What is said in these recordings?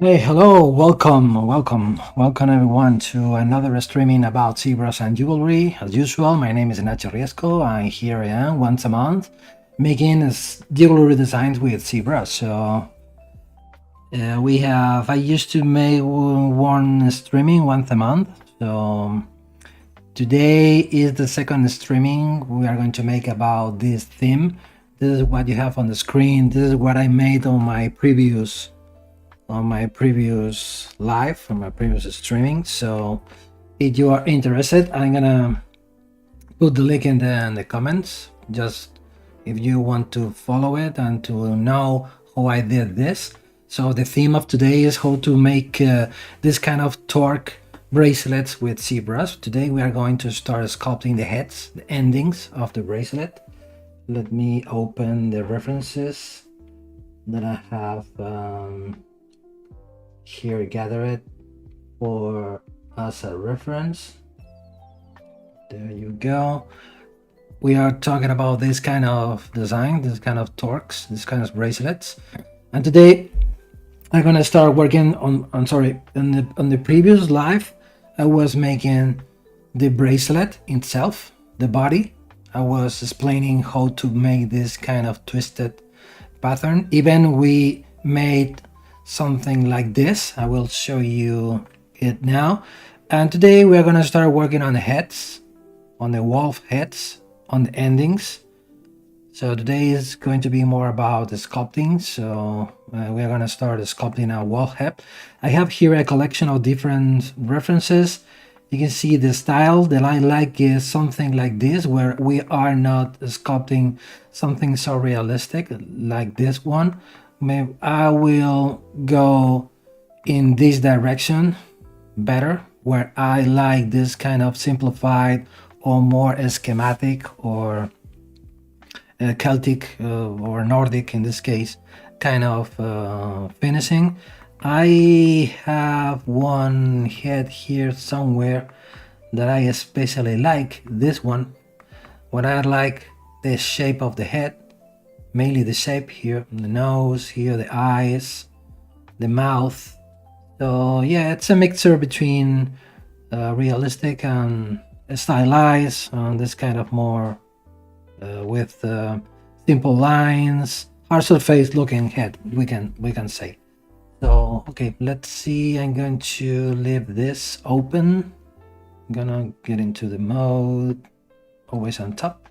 Hey, hello, welcome everyone to another streaming about ZBrush and jewelry. As usual, my name is Nacho Riesco, and here I am once a month making jewelry designs with ZBrush. So I used to make one streaming once a month. So today is the second streaming we are going to make about this theme. This is what you have on the screen. This is what I made on my previous live, on my previous streaming. So if you are interested, I'm gonna put the link in the comments, just if you want to follow it and to know how I did this. So the theme of today is how to make this kind of Torc bracelets with ZBrush. Today we are going to start sculpting the heads, the endings of the bracelet. Let me open the references that I have here gathered for as a reference. There you go. We are talking about this kind of design, this kind of Torcs, this kind of bracelets, and today I'm gonna start working on the previous live I was making the bracelet itself, the body. I was explaining how to make this kind of twisted pattern. Even we made something like this. I will show you it now. And today we are going to start working on the heads, on the wolf heads, on the endings. So today is going to be more about the sculpting. So we are going to start sculpting a wolf head. I have here a collection of different references. You can see the style that I like is something like this, where we are not sculpting something so realistic like this one. Maybe I will go in this direction better, where I like this kind of simplified or more schematic or Celtic or Nordic in this case kind of finishing. I have one head here somewhere that I especially like, this one. What I like the shape of the head, mainly the shape here, the nose here, the eyes, the mouth. So yeah, it's a mixture between realistic and stylized, this kind of more with simple lines, hard surface looking head, we can say. So okay, let's see. I'm going to leave this open. I'm gonna get into the mode, always on top.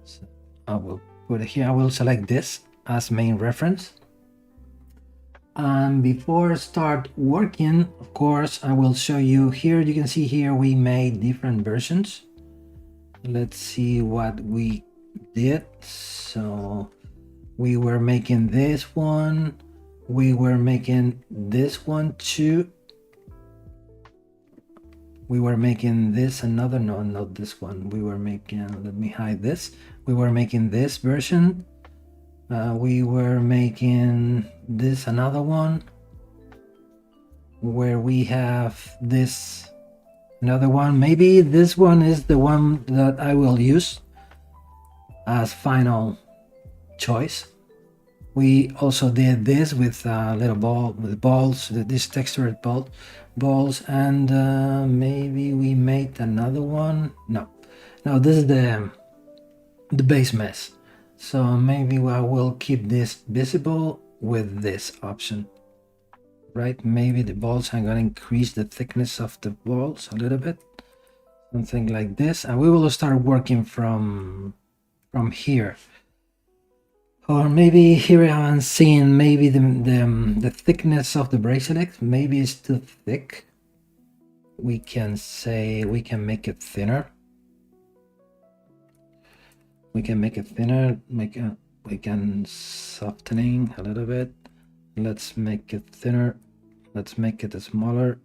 So I will put it here. I will select this as main reference. And before I start working, of course, I will show you here. You can see here we made different versions. Let's see what we did. So we were making this one. We were making this one too. We were making this another, no, not this one. We were making, let me hide this. We were making this version. We were making this another one, where we have this another one. Maybe this one is the one that I will use as final choice. We also did this with a little ball with balls, this textured balls, and maybe we made another one. No, this is the base mess. So maybe I will keep this visible with this option, right? Maybe the balls, I'm gonna increase the thickness of the balls a little bit, something like this, and we will start working from here. Or maybe here I'm seeing maybe the thickness of the bracelet maybe is too thick. We can say we can make it thinner. We can make it thinner. We can softening a little bit. Let's make it thinner. Let's make it smaller.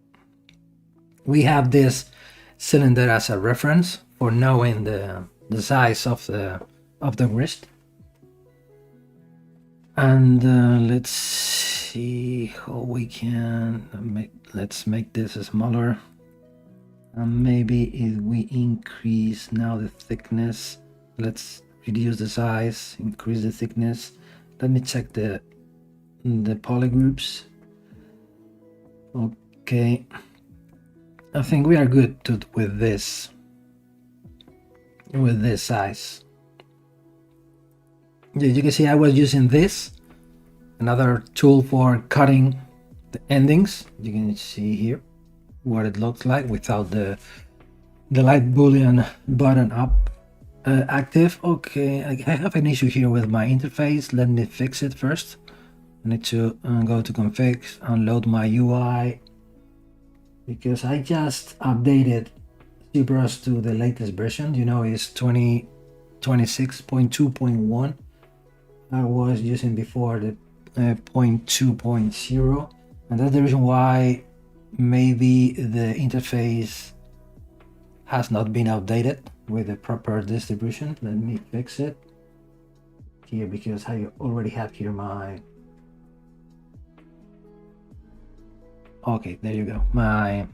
We have this cylinder as a reference for knowing the size of the wrist. And let's see how we can let's make this smaller. And maybe if we increase now the thickness, let's reduce the size, increase the thickness. Let me check the polygroups. Okay, I think we are good with this size. You can see I was using this, another tool for cutting the endings. You can see here what it looks like without the light boolean button up active. Okay, I have an issue here with my interface. Let me fix it first. I need to go to config, unload my UI, because I just updated ZBrush to the latest version. You know, it's 26.2.1. I was using before the 0.2.0, and that's the reason why maybe the interface has not been updated with the proper distribution. Let me fix it here, because I already have here my... Okay, there you go, my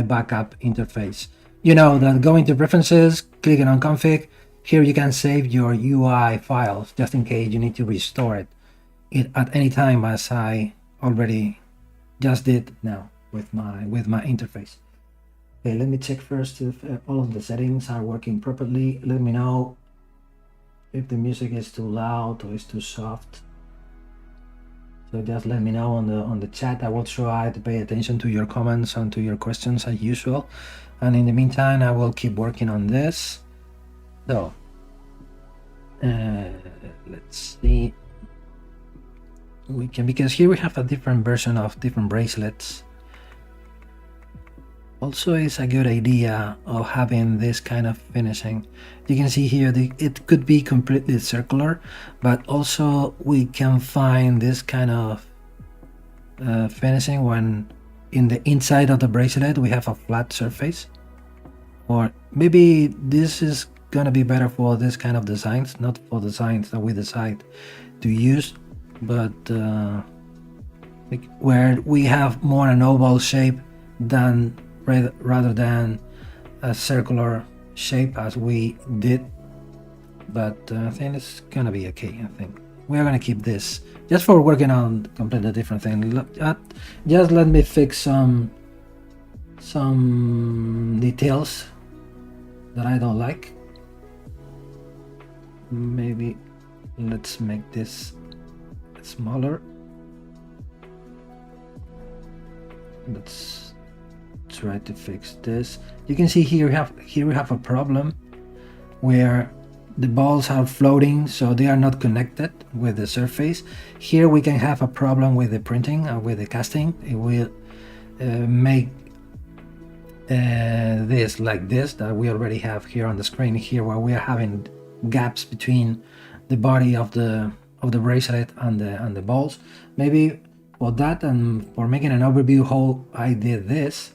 backup interface. You know that going to preferences, clicking on config, here you can save your UI files just in case you need to restore it at any time, as I already just did now with my interface. Okay, let me check first if all of the settings are working properly. Let me know if the music is too loud or is too soft. So just let me know on the chat. I will try to pay attention to your comments and to your questions as usual. And in the meantime, I will keep working on this. So let's see. We can, because here we have a different version of different bracelets. Also, it's a good idea of having this kind of finishing. You can see here it could be completely circular, but also we can find this kind of finishing when in the inside of the bracelet we have a flat surface. Or maybe this is gonna be better for this kind of designs, not for designs that we decide to use, but where we have more an oval shape than rather than a circular shape as we did. But I think it's gonna be okay. I think we are gonna keep this just for working on completely different thing. Just let me fix some details that I don't like. Maybe let's make this smaller. Let's try to fix this. You can see here we have a problem where the balls are floating, so they are not connected with the surface. Here we can have a problem with the printing and with the casting. It will make this like this that we already have here on the screen here, where we are having gaps between the body of the bracelet and the balls. Maybe for that and for making an overview how I did this,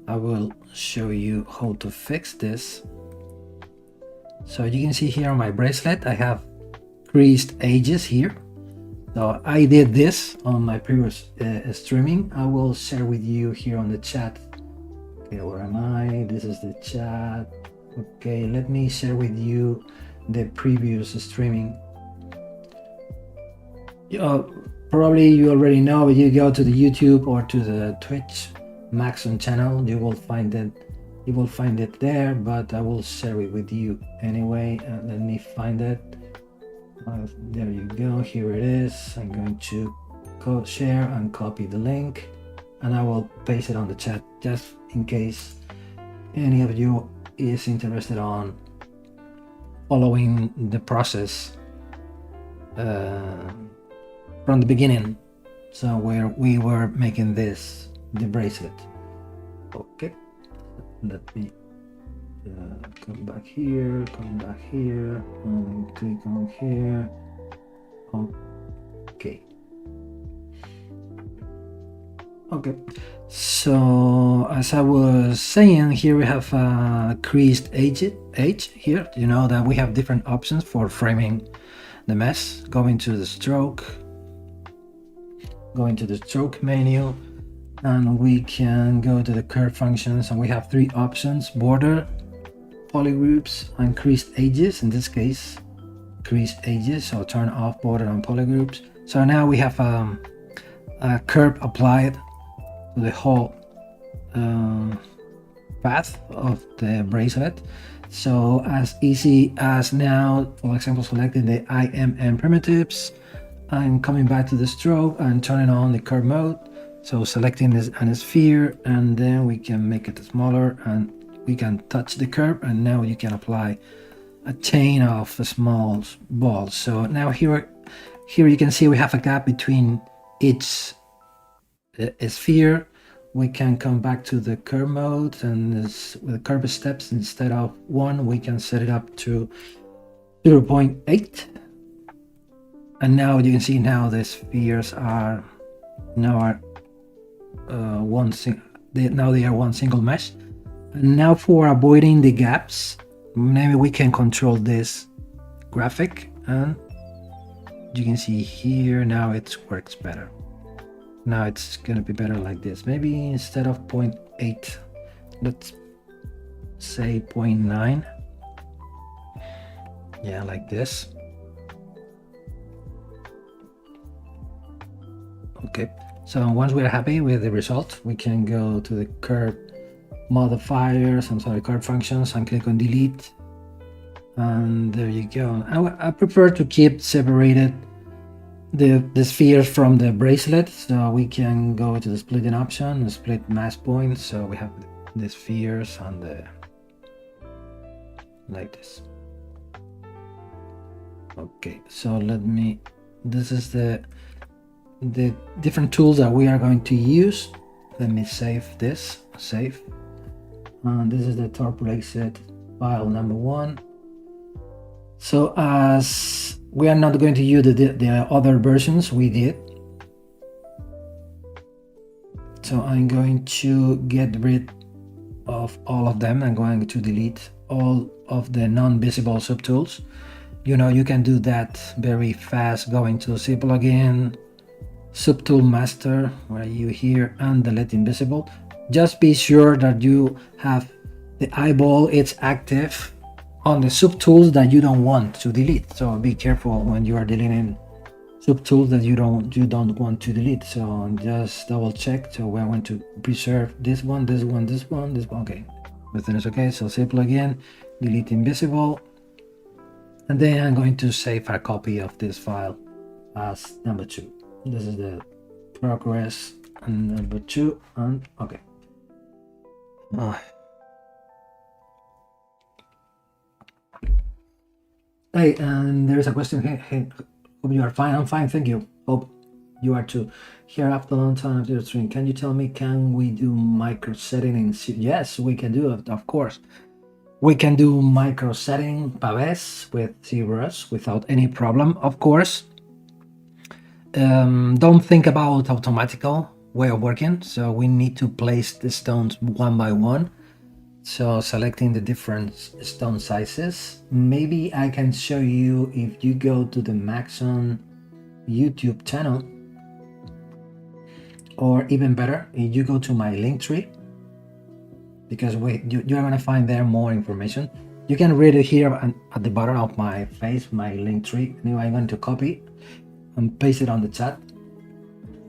I will show you how to fix this. So you can see here on my bracelet I have creased edges here. So I did this on my previous streaming. I will share with you here on the chat. Okay, where am I? This is the chat. Okay, let me share with you the previous streaming. Probably you already know, but you go to the YouTube or to the Twitch Maxon channel, you will find it there, but I will share it with you anyway. Let me find it. There you go, here it is. I'm going to share and copy the link, and I will paste it on the chat just in case any of you is interested on following the process from the beginning, so where we were making the bracelet. Okay, let me come back here, and click on here. Okay, so as I was saying, here we have a creased edge here. You know that we have different options for framing the mesh. Going to the stroke menu, and we can go to the curve functions, and we have three options: border, polygroups, and creased edges. In this case, creased edges, so turn off border and polygroups. So now we have a curve applied the whole path of the bracelet. So as easy as now, for example, selecting the IMM primitives and coming back to the stroke and turning on the curve mode. So selecting this and a sphere, and then we can make it smaller and we can touch the curve, and now you can apply a chain of small balls. So now here you can see we have a gap between each sphere. We can come back to the curve mode, and with curve steps, instead of 1, we can set it up to 0.8. And now you can see now the spheres are now they are one single mesh. And now for avoiding the gaps, maybe we can control this graphic, and you can see here now it works better. Now it's gonna be better like this. Maybe instead of 0.8, let's say 0.9. Yeah, like this. Okay, so once we're happy with the result, we can go to the curve modifiers, curve functions, and click on delete. And there you go. I prefer to keep separated the spheres from the bracelet, so we can go to the splitting option and split mass points. So we have the spheres and the like this. Okay, so this is the different tools that we are going to use. Let me save this. Save. And this is the Torc bracelet file number 1. So as we are not going to use the other versions we did, so I'm going to get rid of all of them. I'm going to delete all of the non-visible subtools. You know, you can do that very fast, going to C plugin, subtool master, where you here, and delete invisible. Just be sure that you have the eyeball, it's active on the subtools that you don't want to delete. So be careful when you are deleting subtools that you don't want to delete. So just double check. So we want to preserve this one. Okay, everything is okay. So save plugin, delete invisible, and then I'm going to save a copy of this file as number 2. This is the progress and number 2, and okay. Hey, and there is a question. Hey, hope you are fine. I'm fine, thank you. Hope you are too. Here after a long time of your stream, can you tell me, can we do micro setting in Yes, we can do it, of course. We can do micro setting paves with ZBrush without any problem, of course. Don't think about automatical way of working. So we need to place the stones one by one. So selecting the different stone sizes. Maybe I can show you if you go to the Maxon YouTube channel, or even better, if you go to my LinkTree, because you are going to find there more information. You can read it here at the bottom of my face, my LinkTree. Anyway, I'm going to copy and paste it on the chat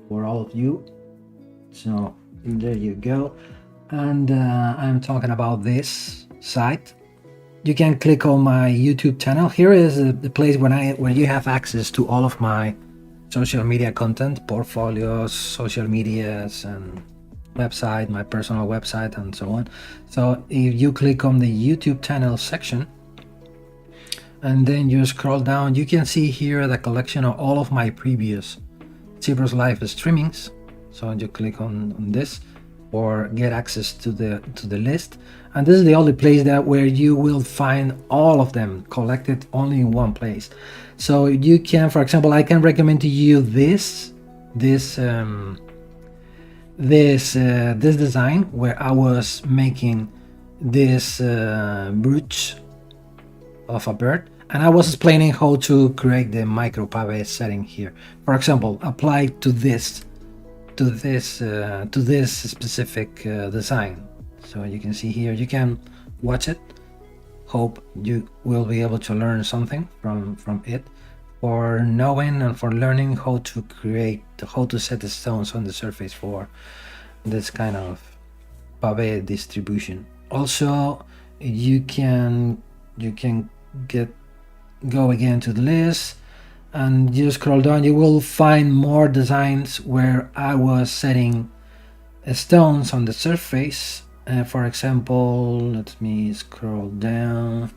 for all of you. So there you go. And I'm talking about this site. You can click on my YouTube channel. Here is the place where you have access to all of my social media content, portfolios, social medias, and website, my personal website, and so on. So if you click on the YouTube channel section and then you scroll down, you can see here the collection of all of my previous ZBrush live streamings. So you click on this or get access to the list, and this is the only place where you will find all of them collected only in one place. So you can, for example, I can recommend to you this design where I was making this brooch of a bird, and I was explaining how to create the micro pave setting here. For example, apply to this specific design. So you can see here, you can watch it. Hope you will be able to learn something from it, for knowing and for learning how to set the stones on the surface for this kind of pave distribution. Also, you can go again to the list, and you scroll down, you will find more designs where I was setting stones on the surface. For example, let me scroll down.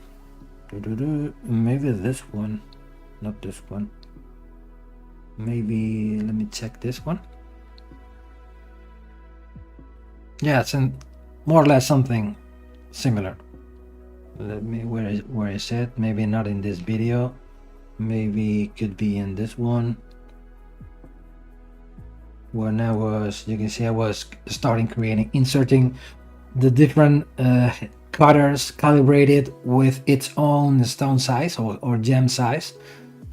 Maybe this one, not this one. Maybe let me check this one. Yeah, it's more or less something similar. Let me, where is it? Maybe not in this video. Maybe it could be in this one. When I was, you can see I was starting inserting the different cutters calibrated with its own stone size or gem size.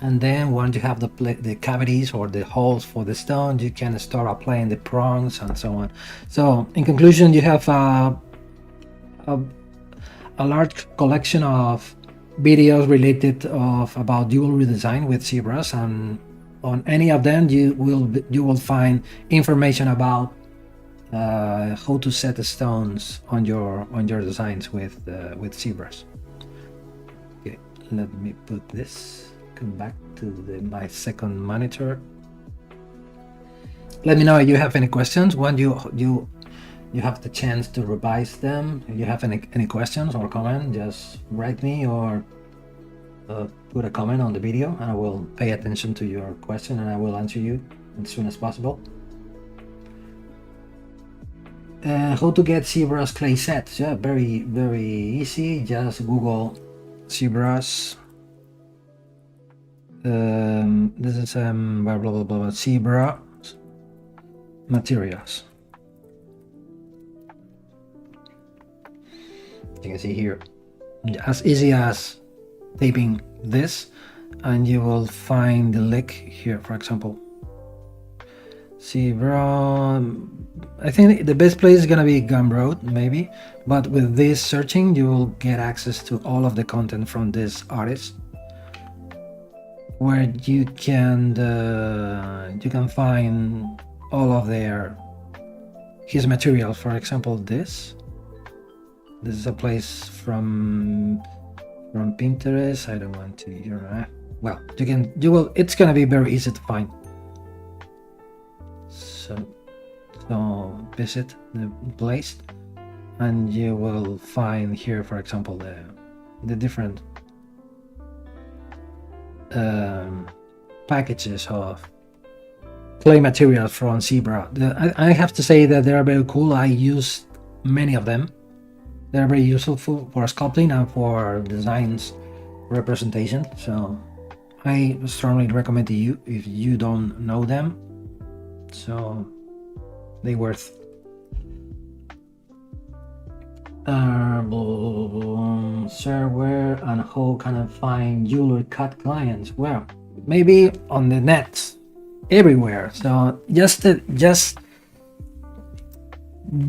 And then once you have the cavities or the holes for the stone, you can start applying the prongs and so on. So in conclusion, you have a large collection of videos related about jewelry design with ZBrush, and on any of them you will find information about how to set the stones on your designs with ZBrush. Okay, let me put this. Come back to my second monitor. Let me know if you have any questions when you have the chance to revise them. If you have any questions or comment, just write me or put a comment on the video, and I will pay attention to your question and I will answer you as soon as possible. How to get ZBrush clay sets? Yeah, very easy. Just Google ZBrush. This is blah blah blah blah ZBrush materials. You can see here, as easy as taping this, and you will find the link here. For example, ZBrush. I think the best place is gonna be Gumroad, maybe, but with this searching, you will get access to all of the content from this artist, where you can find all of his material. For example, this is a place from Pinterest. I don't want to, well, it's gonna be very easy to find. So visit the place and you will find here, for example, the different packages of clay materials from ZBrush. I have to say that they are very cool. I use many of them. They're very useful for sculpting and for designs representation. So I strongly recommend to you if you don't know them. So they worth. Where and how can I find jewelry cut clients? Well, maybe on the net, everywhere. So just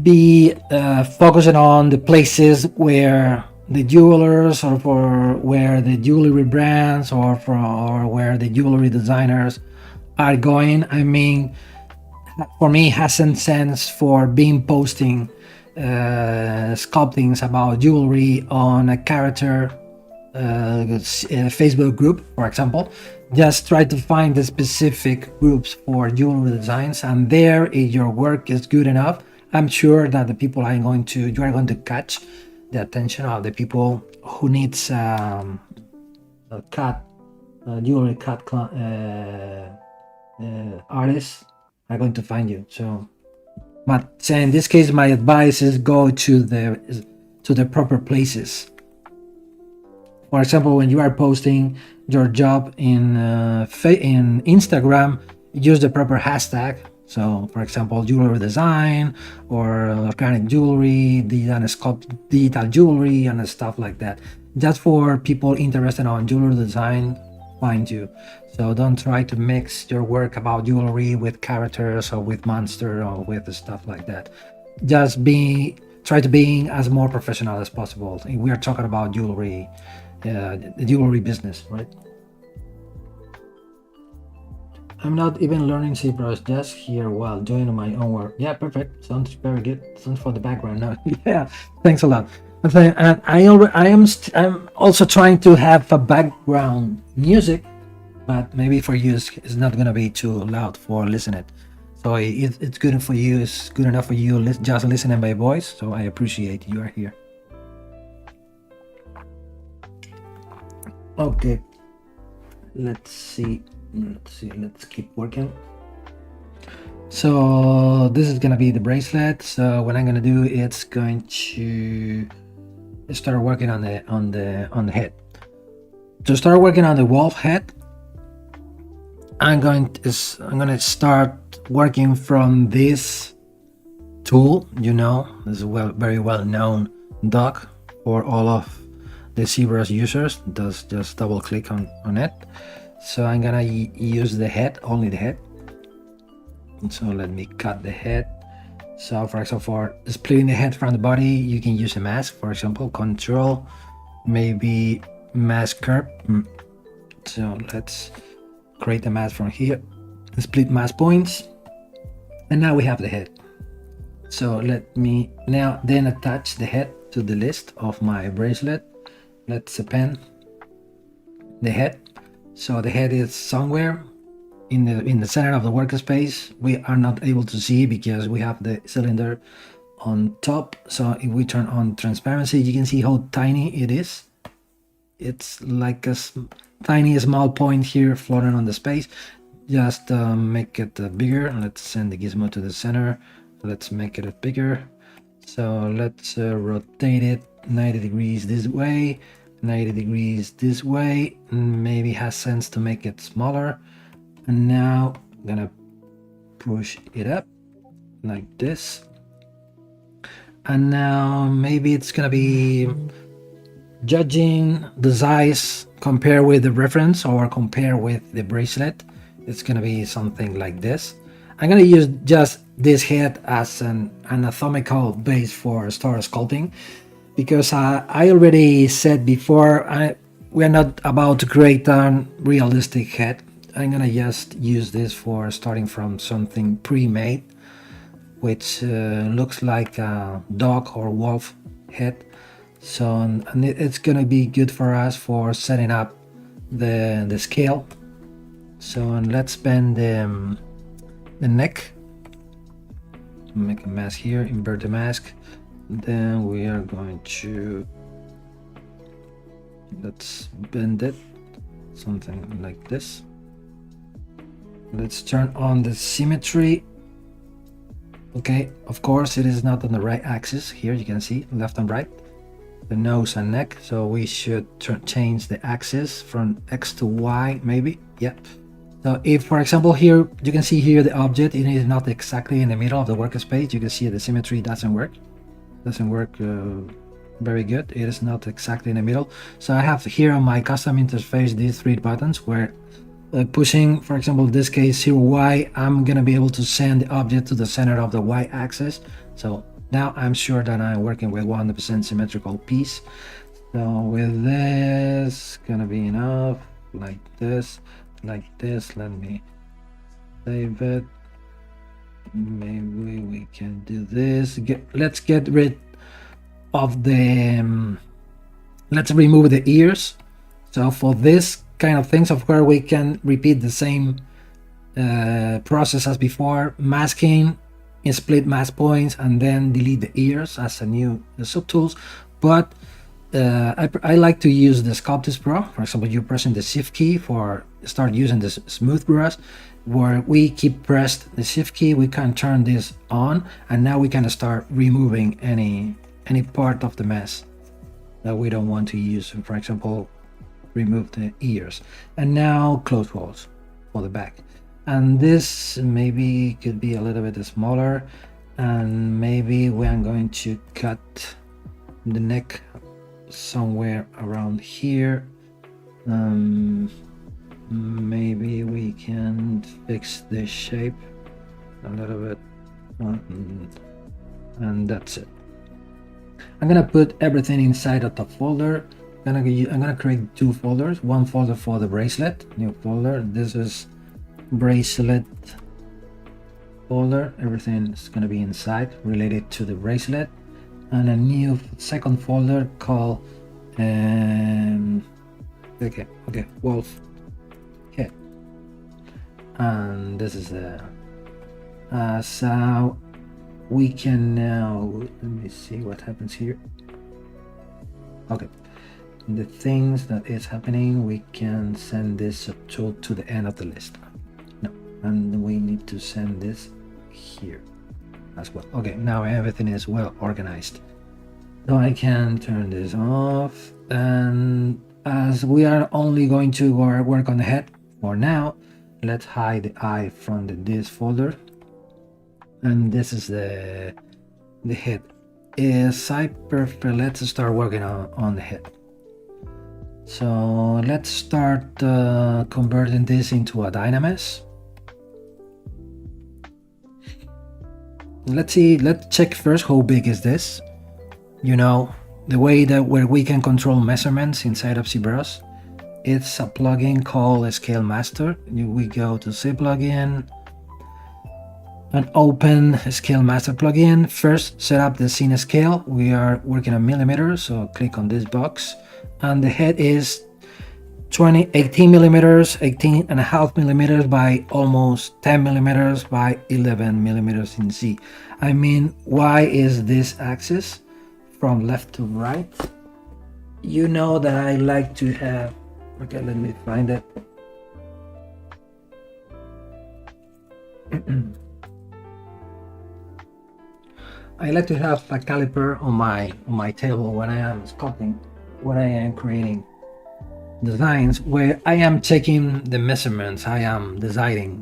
be focusing on the places where the jewelers, or for where the jewelry brands, or where the jewelry designers are going. I mean, for me, it hasn't sense for being posting sculptings about jewelry on a character Facebook group, for example. Just try to find the specific groups for jewelry designs, and there, if your work is good enough, I'm sure that the people you are going to catch the attention of the people who needs jewelry cut artists are going to find you. So, but in this case, my advice is go to the proper places. For example, when you are posting your job in Instagram, use the proper hashtag. So, for example, jewelry design, or organic jewelry, digital jewelry, and stuff like that. Just for people interested in jewelry design, find you. So don't try to mix your work about jewelry with characters or with monster or with stuff like that. Just try to be as more professional as possible. We are talking about jewelry, the jewelry business, right? I'm not even learning ZBrush, just here while doing my own work. Yeah, perfect. Sounds very good. Sounds for the background now. Yeah, thanks a lot. And I'm also trying to have a background music, but maybe for you it's not gonna be too loud for listening. So it's good for you. It's good enough for you. Just listening by voice. So I appreciate you are here. Okay. Let's see. Let's keep working. So this is gonna be the bracelet. So what I'm gonna do, it's going to start working on the head. To start working on the wolf head, I'm gonna start working from this tool. You know, this is very well known dock for all of the ZBrush users. Just double click on it. So I'm gonna use the head, only the head. So let me cut the head. So for example, for splitting the head from the body, you can use a mask, for example, control, maybe mask curve. So let's create a mask from here, split mask points, and now we have the head. So let me now then attach the head to the list of my bracelet. Let's append the head. So the head is somewhere in the center of the workspace. We are not able to see because we have the cylinder on top. So if we turn on transparency, you can see how tiny it is. It's like a tiny small point here floating on the space. Just make it bigger. Let's send the gizmo to the center. Let's make it bigger. So let's rotate it 90 degrees this way, 90 degrees this way. Maybe has sense to make it smaller. And now I'm gonna push it up like this. And now maybe it's gonna be judging the size, compare with the reference or compare with the bracelet. It's gonna be something like this. I'm gonna use just this head as an anatomical base for start sculpting, because I already said before, we're not about to create a realistic head. I'm gonna just use this for starting from something pre-made, which looks like a dog or wolf head. So and it's gonna be good for us for setting up the scale. So and let's bend the neck. Make a mask here, invert the mask. Then we are going to let's bend it something like this. Let's turn on the symmetry. Okay, of course it is not on the right axis. Here you can see left and right, the nose and neck. So we should change the axis from X to Y maybe. Yeah. So if for example here you can see here the object, it is not exactly in the middle of the workspace. You can see the symmetry doesn't work. Very good. It is not exactly in the middle. So I have here on my custom interface these three buttons where pushing, for example, in this case 0Y, I'm gonna be able to send the object to the center of the Y axis. So now I'm sure that I'm working with 100% symmetrical piece. So with this, gonna be enough, like this, like this. Let me save it. Maybe we can do this. Let's get rid of the let's remove the ears. So for this kind of things, of course we can repeat the same process as before, masking in split mask points and then delete the ears as a new subtools. But I like to use the Sculpting Pro. For example, you pressing the shift key for start using this smooth brush, where we keep pressed the shift key, we can turn this on, and now we can start removing any part of the mess that we don't want to use. For example, remove the ears, and now close holes for the back. And this maybe could be a little bit smaller, and maybe we are going to cut the neck somewhere around here. Maybe we can fix this shape a little bit, and that's it. I'm gonna put everything inside of the folder. I'm gonna create two folders. One folder for the bracelet, new folder. This is bracelet folder. Everything is going to be inside related to the bracelet, and a new second folder called wolf head. And this is the so we can now, let me see what happens here. Okay, the things that is happening, we can send this subtool to the end of the list. No, and we need to send this here as well. Okay, now everything is well organized. So I can turn this off, and as we are only going to work on the head for now, let's hide the eye from this folder. And this is the head. Let's start working on the head. So let's start converting this into a dynamis. Let's check first how big is this. You know, the way that where we can control measurements inside of ZBrush, it's a plugin called Scale Master. We go to Z plugin and open Scale Master plugin. First, set up the scene scale. We are working on millimeters, so click on this box, and the head is 18 millimeters, 18.5 millimeters by almost 10 millimeters by 11 millimeters in Z. I mean, why is this axis from left to right? You know that I like to have, okay, let me find it. I like to have a caliper on my table when I am sculpting, when I am creating designs, where I am checking the measurements, I am deciding,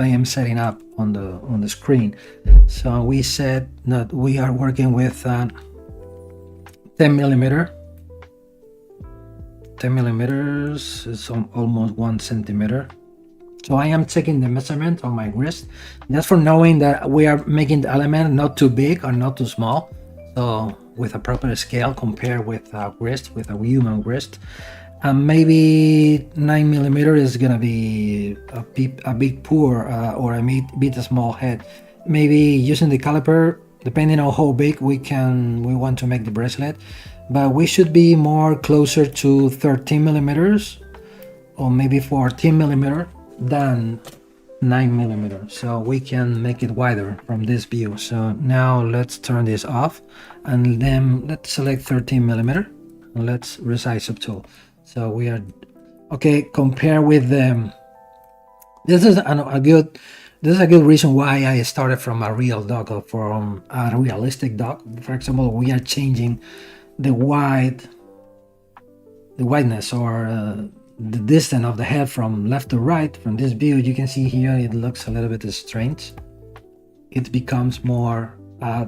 I am setting up on the screen. So we said that we are working with 10 millimeter. 10 millimeters is almost 1 centimeter. So I am checking the measurement on my wrist, just for knowing that we are making the element not too big or not too small. So with a proper scale, compare with a wrist, with a human wrist. And maybe 9 millimeter is gonna be a big pour or a bit small head. Maybe using the caliper, depending on how big we want to make the bracelet, but we should be more closer to 13 millimeters or maybe 14 millimeter than 9 millimeter, so we can make it wider from this view. So now let's turn this off, and then let's select 13 millimeter and let's resize subtool. So we are okay. Compare with them. This is a good reason why I started from a real dog or from a realistic dog. For example, we are changing the wideness or the distance of the head from left to right. From this view, you can see here it looks a little bit strange. It becomes more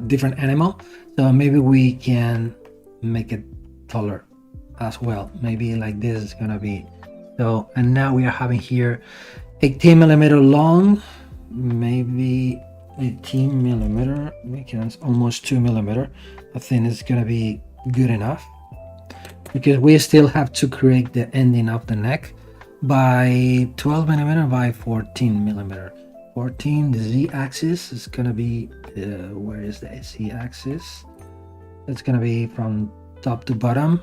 different animal. So maybe we can make it taller as well. Maybe like this is gonna be so. And now we are having here 18 millimeter long, maybe 18 millimeter. We can almost 2 millimeter. I think it's gonna be good enough, because we still have to create the ending of the neck by 12 millimeter by 14 millimeter. 14, the Z axis is gonna be where is the Z axis? It's gonna be from top to bottom,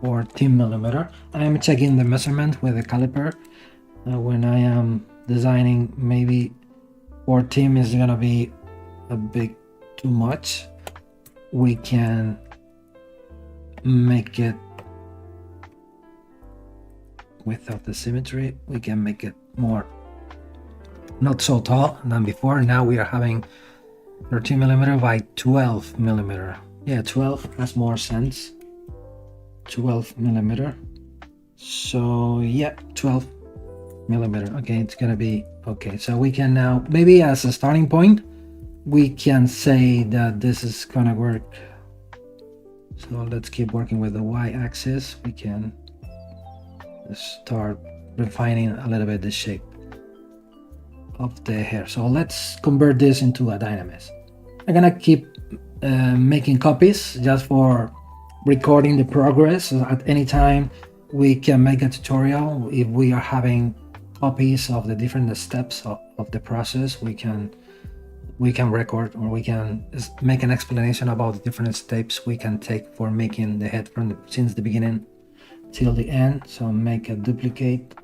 14 millimeter. I am checking the measurement with the caliper when I am designing. Maybe 14 is gonna be a bit too much. We can make it without the symmetry. We can make it more not so tall than before. Now we are having 13 millimeter by 12 millimeter. Yeah, 12 has more sense. 12 millimeter. So yeah, 12 millimeter. Okay, it's gonna be okay. So we can now, maybe as a starting point, we can say that this is gonna work. So let's keep working with the y-axis. We can start refining a little bit the shape of the hair. So let's convert this into a dynamis. I'm gonna keep making copies just for recording the progress. So at any time we can make a tutorial if we are having copies of the different steps of the process, we can record, or we can make an explanation about the different steps we can take for making the head from since the beginning till the end. So make a duplicate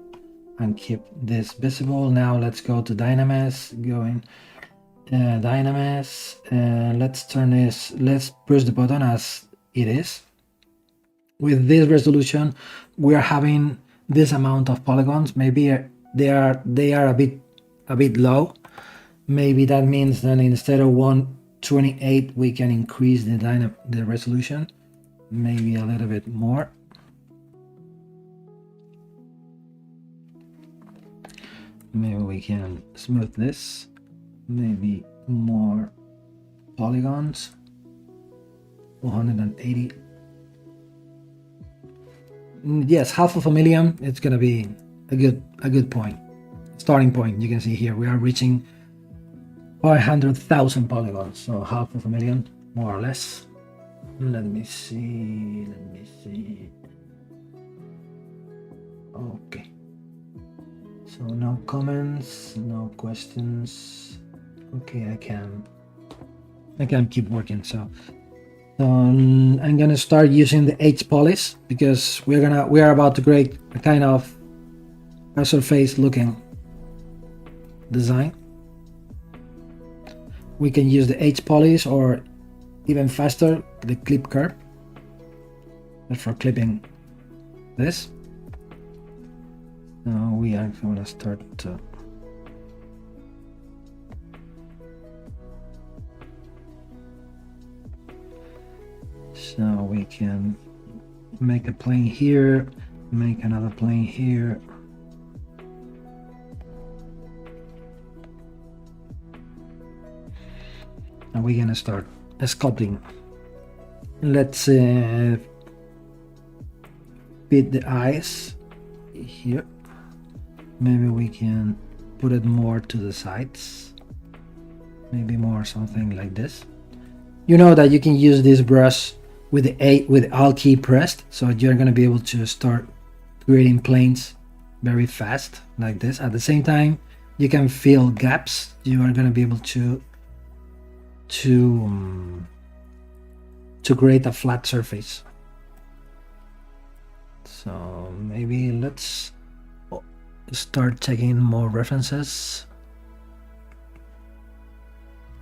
and keep this visible. Now let's go to Dynamesh, going Dynamesh, and let's turn this, let's push the button as it is. With this resolution, we are having this amount of polygons. Maybe they are a bit low. Maybe that means that instead of 128, we can increase the resolution, maybe a little bit more. Maybe we can smooth this, maybe more polygons, 180. Yes, 500,000. It's gonna be a good point, starting point. You can see here we are reaching 500,000 polygons, so 500,000 more or less. Let me see. Okay, so no comments, no questions. Okay, I can keep working. So I'm gonna start using the H polish, because we are about to create a kind of a surface looking design. We can use the H polish, or even faster, the clip curve, for clipping this. Now we are gonna start so we can make a plane here, make another plane here. And we're gonna start sculpting. Let's fit the eyes here. Maybe we can put it more to the sides, maybe more something like this. You know that you can use this brush with the Alt key pressed, so you're going to be able to start creating planes very fast like this. At the same time, you can fill gaps. You are going to be able to create a flat surface. So maybe let's start taking more references.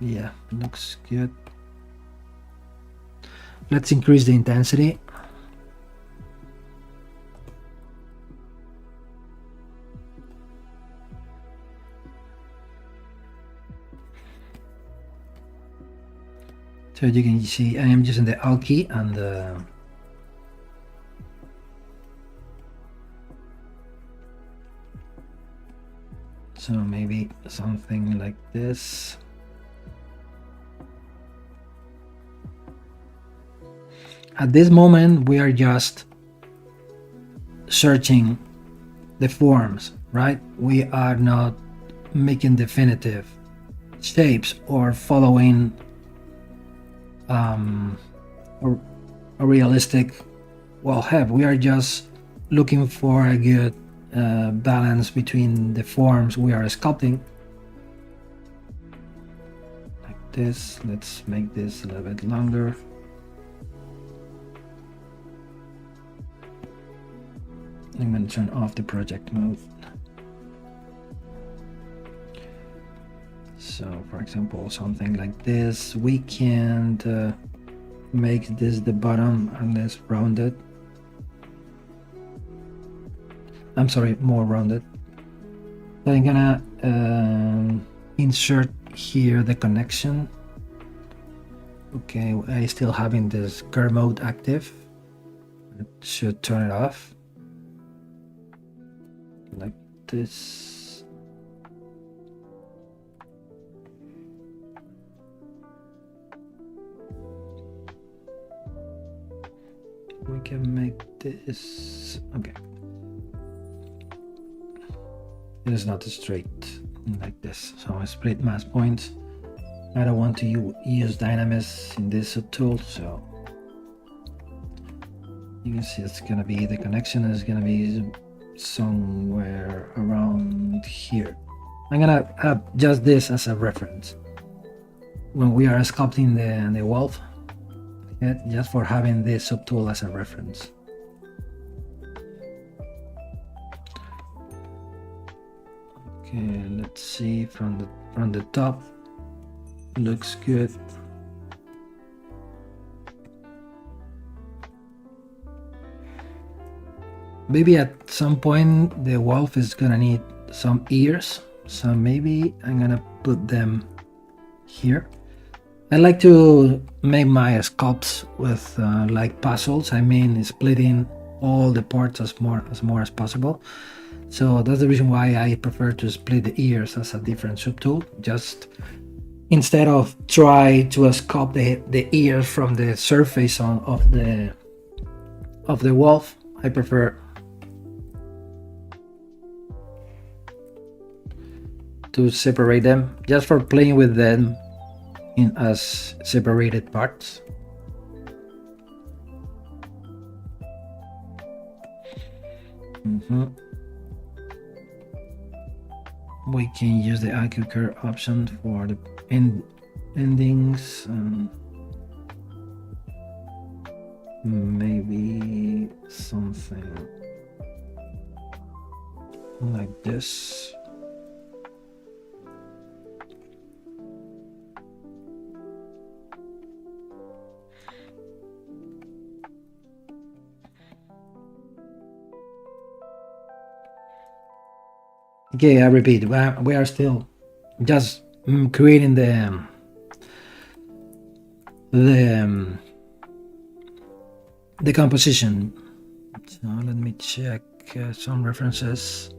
Yeah, looks good. Let's increase the intensity. So you can see I am using the Alt key and the so maybe something like this. At this moment, we are just searching the forms, right? We are not making definitive shapes or following a realistic head. We are just looking for a good balance between the forms we are sculpting. Like this. Let's make this a little bit longer. I'm going to turn off the project mode. So for example, something like this. We can't make this the bottom unless rounded. I'm sorry, more rounded. So I'm gonna insert here the connection. Okay, I still having this curve mode active. It should turn it off. Like this. We can make this, okay. It is not straight like this, so I split mask points. I don't want to use Dynamesh in this tool, so you can see it's gonna be, the connection is gonna be somewhere around here. I'm gonna have just this as a reference when we are sculpting the wolf, just for having this subtool as a reference. Okay, let's see from the top. Looks good. Maybe at some point the wolf is gonna need some ears, so maybe I'm gonna put them here. I like to make my sculpts with like puzzles. I mean, splitting all the parts as more as possible. So that's the reason why I prefer to split the ears as a different subtool. Just instead of try to sculpt the ears from the surface of the wolf, I prefer to separate them, just for playing with them in as separated parts. We can use the IQ curve option for the endings, and maybe something like this. Okay, I repeat, we are still just creating the composition. So let me check some references.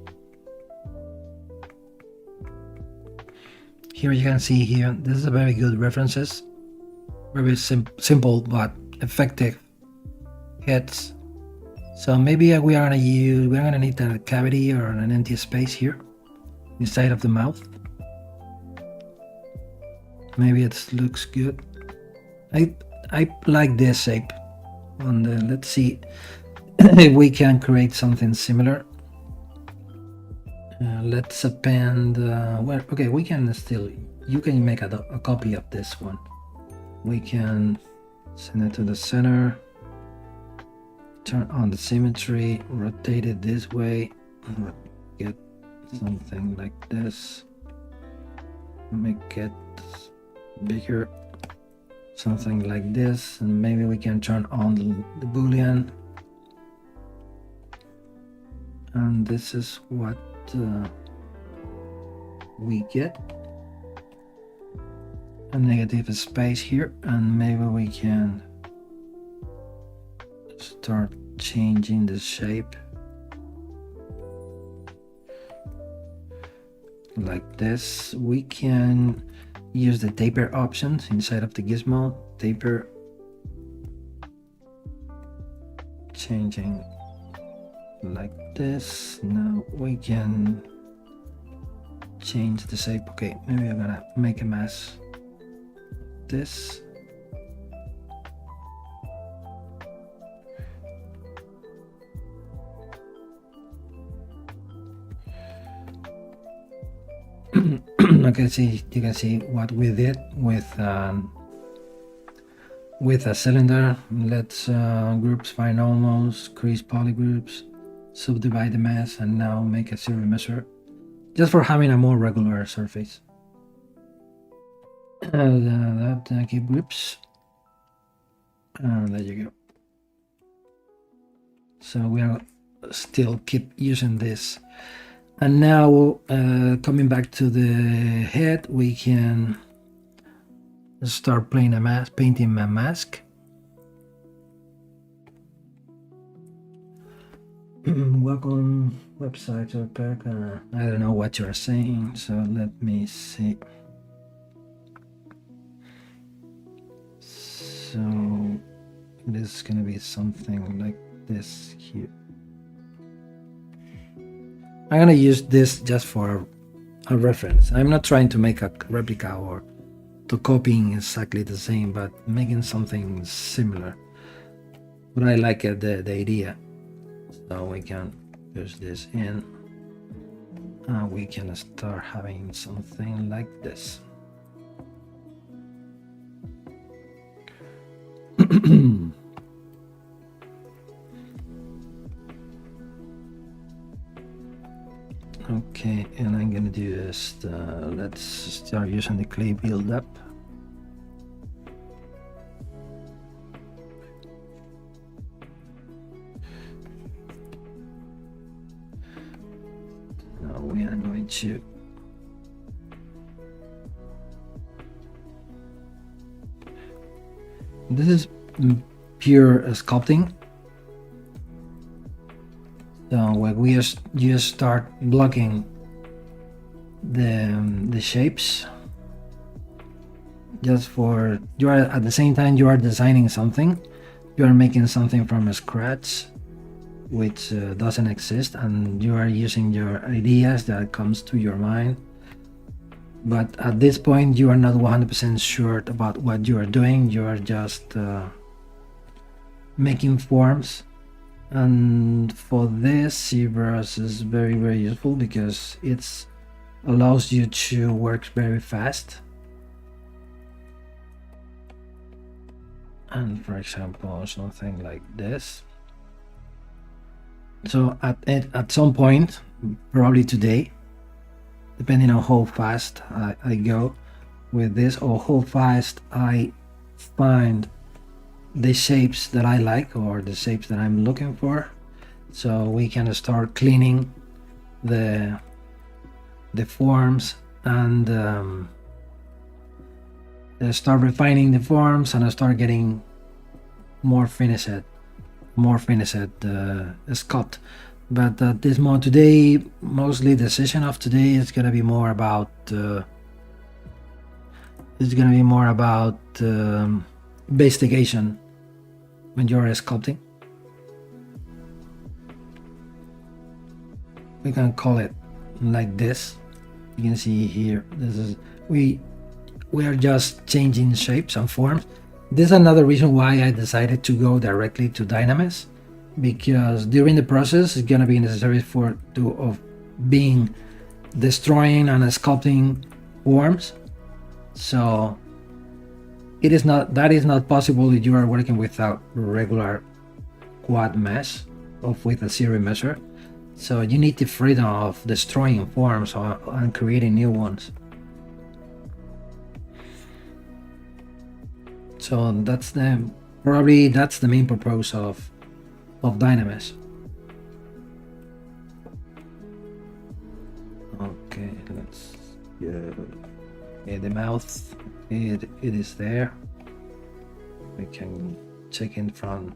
Here you can see here, this is a very good references, very simple but effective heads. So maybe we're gonna need a cavity or an empty space here inside of the mouth. Maybe it looks good. I like this shape. Let's see if we can create something similar. Let's append. Okay, we can still. You can make a copy of this one. We can send it to the center. Turn on the symmetry, rotate it this way, get something like this, make it bigger, something like this, and maybe we can turn on the boolean, and this is what we get, a negative space here, and maybe we can start changing the shape like this. We can use the taper options inside of the gizmo. Taper, changing like this. Now we can change the shape. Okay, maybe I'm gonna make a mess. This. Okay, you can see what we did with a cylinder. Let's groups find almost, crease polygroups, subdivide the mass, and now make a zero measure, just for having a more regular surface. Keep groups, and there you go. So we are still keep using this. And now, coming back to the head, we can start painting a mask. Welcome website or pack. I don't know what you're saying, so let me see. So this is gonna be something like this here. I'm gonna use this just for a reference. I'm not trying to make a replica or to copying exactly the same, but making something similar. But I like the idea. So we can push this in, and we can start having something like this. Okay, and I'm gonna do this. Let's start using the clay build-up. Now we are going to this is pure sculpting. So when we just start blocking the shapes, just for you are at the same time you are designing something, you are making something from scratch, which doesn't exist, and you are using your ideas that comes to your mind. But at this point, you are not 100% sure about what you are doing. You are just making forms. And for this, ZBrush is very, very useful because it allows you to work very fast. And for example, something like this. So at some point, probably today, depending on how fast I go with this or how fast I find the shapes that I like or the shapes that I'm looking for, so we can start cleaning the forms and start refining the forms and start getting more finished sculpt. But at this moment today, mostly the session of today is gonna be more about investigation when you're sculpting. We can call it like this. You can see here, this is we are just changing shapes and forms. This is another reason why I decided to go directly to Dynamis, because during the process it's gonna be necessary of being destroying and sculpting forms. So that is not possible if you are working with a regular quad mesh or with a series measure. So you need the freedom of destroying forms and creating new ones. So that's the main purpose of Dynamis. Okay, let's go. Okay, the mouth, it is there. We can check it from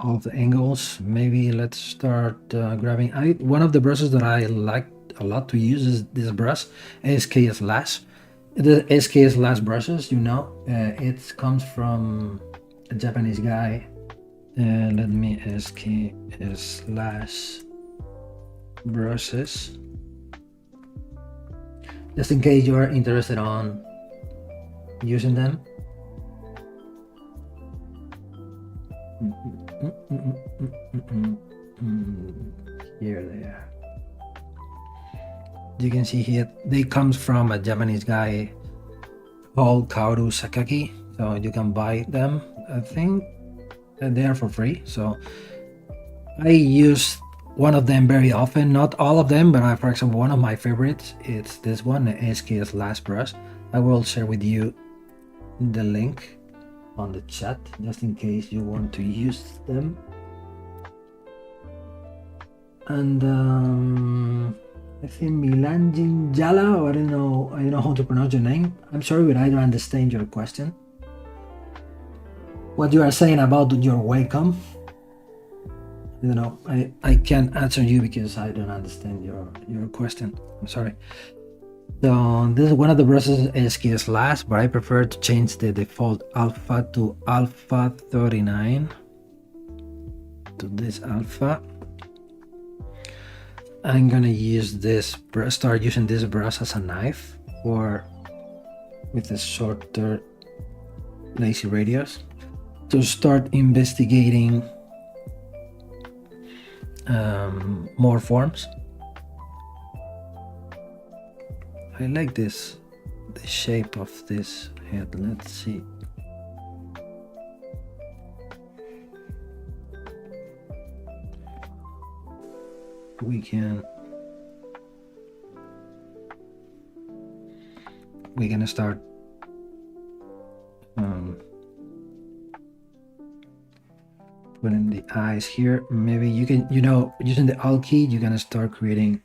all the angles. Maybe let's start grabbing. One of the brushes that I like a lot to use is this brush, SK Slash. The SK Slash brushes, it comes from a Japanese guy. Let me SK Slash brushes, just in case you are interested on using them. Here they are. You can see here they comes from a Japanese guy called Kaoru Sakaki, so you can buy them. I think they are for free. So I use one of them very often, not all of them, but for example, one of my favorites, it's this one, the SK Slash brush. I will share with you the link on the chat, just in case you want to use them. And I think Milanjin Jala, or I don't know how to pronounce your name. I'm sorry, but I don't understand your question. What you are saying about your wacom, I can't answer you because I don't understand your question. I'm sorry. So this is one of the brushes, SK Slash, but I prefer to change the default alpha to alpha 39 to this alpha. I'm gonna use this brush, start using this brush as a knife with a shorter lacy radius to start investigating more forms. I like the shape of this head. Let's see. We're gonna start putting the eyes here. Maybe you can, using the Alt key, you're gonna start creating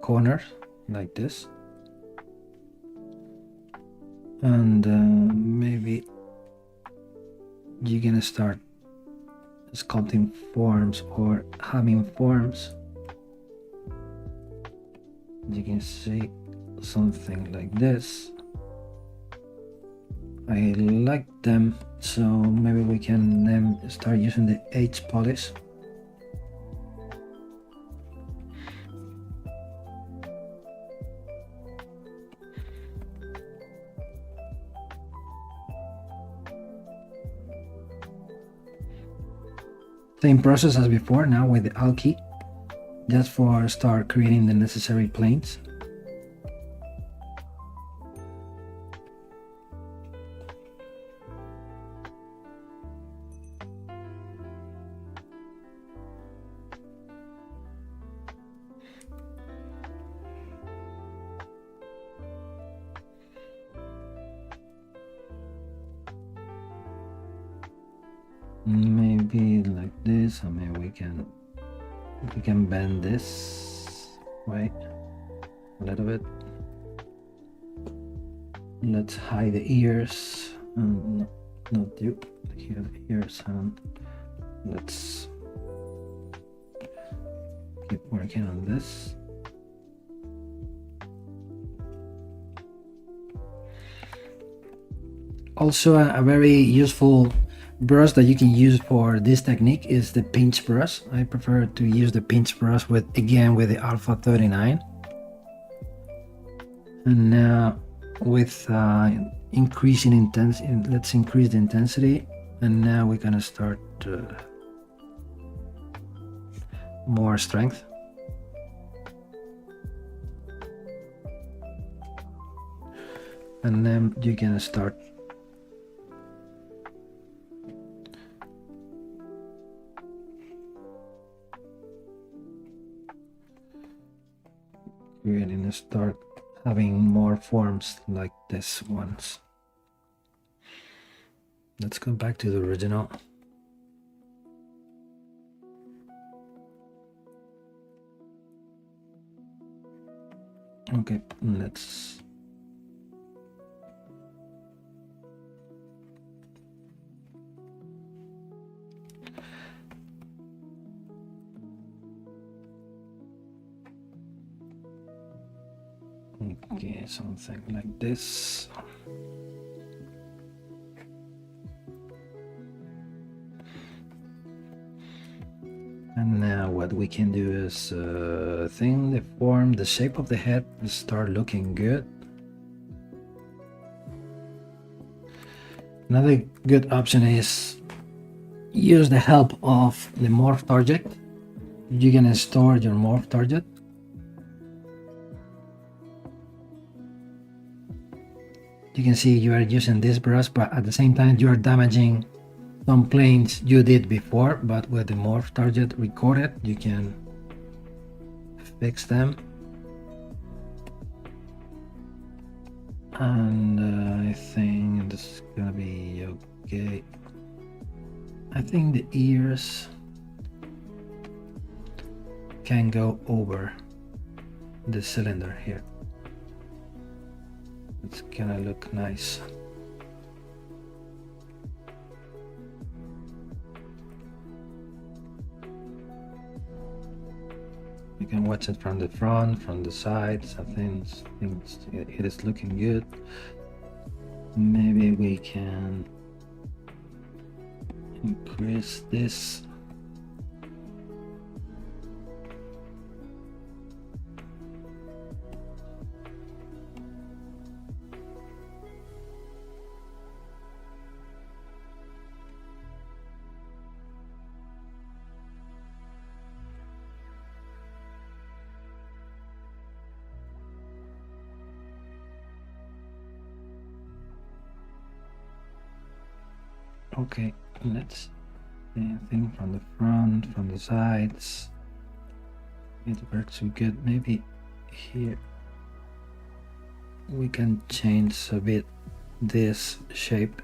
corners like this, and maybe you're gonna start sculpting forms or having forms. You can see something like this. I like them, so maybe we can then start using the H polish. Same process as before, now with the Alt key, just for start creating the necessary planes. Maybe like this, or maybe we can bend this way a little bit. Let's hide the ears, and not you, here the ears, and let's keep working on this. Also, a very useful brush that you can use for this technique is the pinch brush. I prefer to use the pinch brush with the Alpha 39. And now with increasing intensity, let's increase the intensity, and now we're gonna start more strength. And then you're gonna start creating, start having more forms like this ones. Let's go back to the original. Okay, let's okay, something like this. And now what we can do is thin the form, the shape of the head will start looking good. Another good option is use the help of the morph target. You're gonna store your morph target. You can see you are using this brush, but at the same time you are damaging some planes you did before, but with the morph target recorded, you can fix them. And I think this is gonna be okay. I think the ears can go over the cylinder here. It's gonna look nice. You can watch it from the front, from the sides. I think it is looking good. Maybe we can increase this. Okay, let's same thing from the front, from the sides. It works good. Maybe here we can change a bit this shape.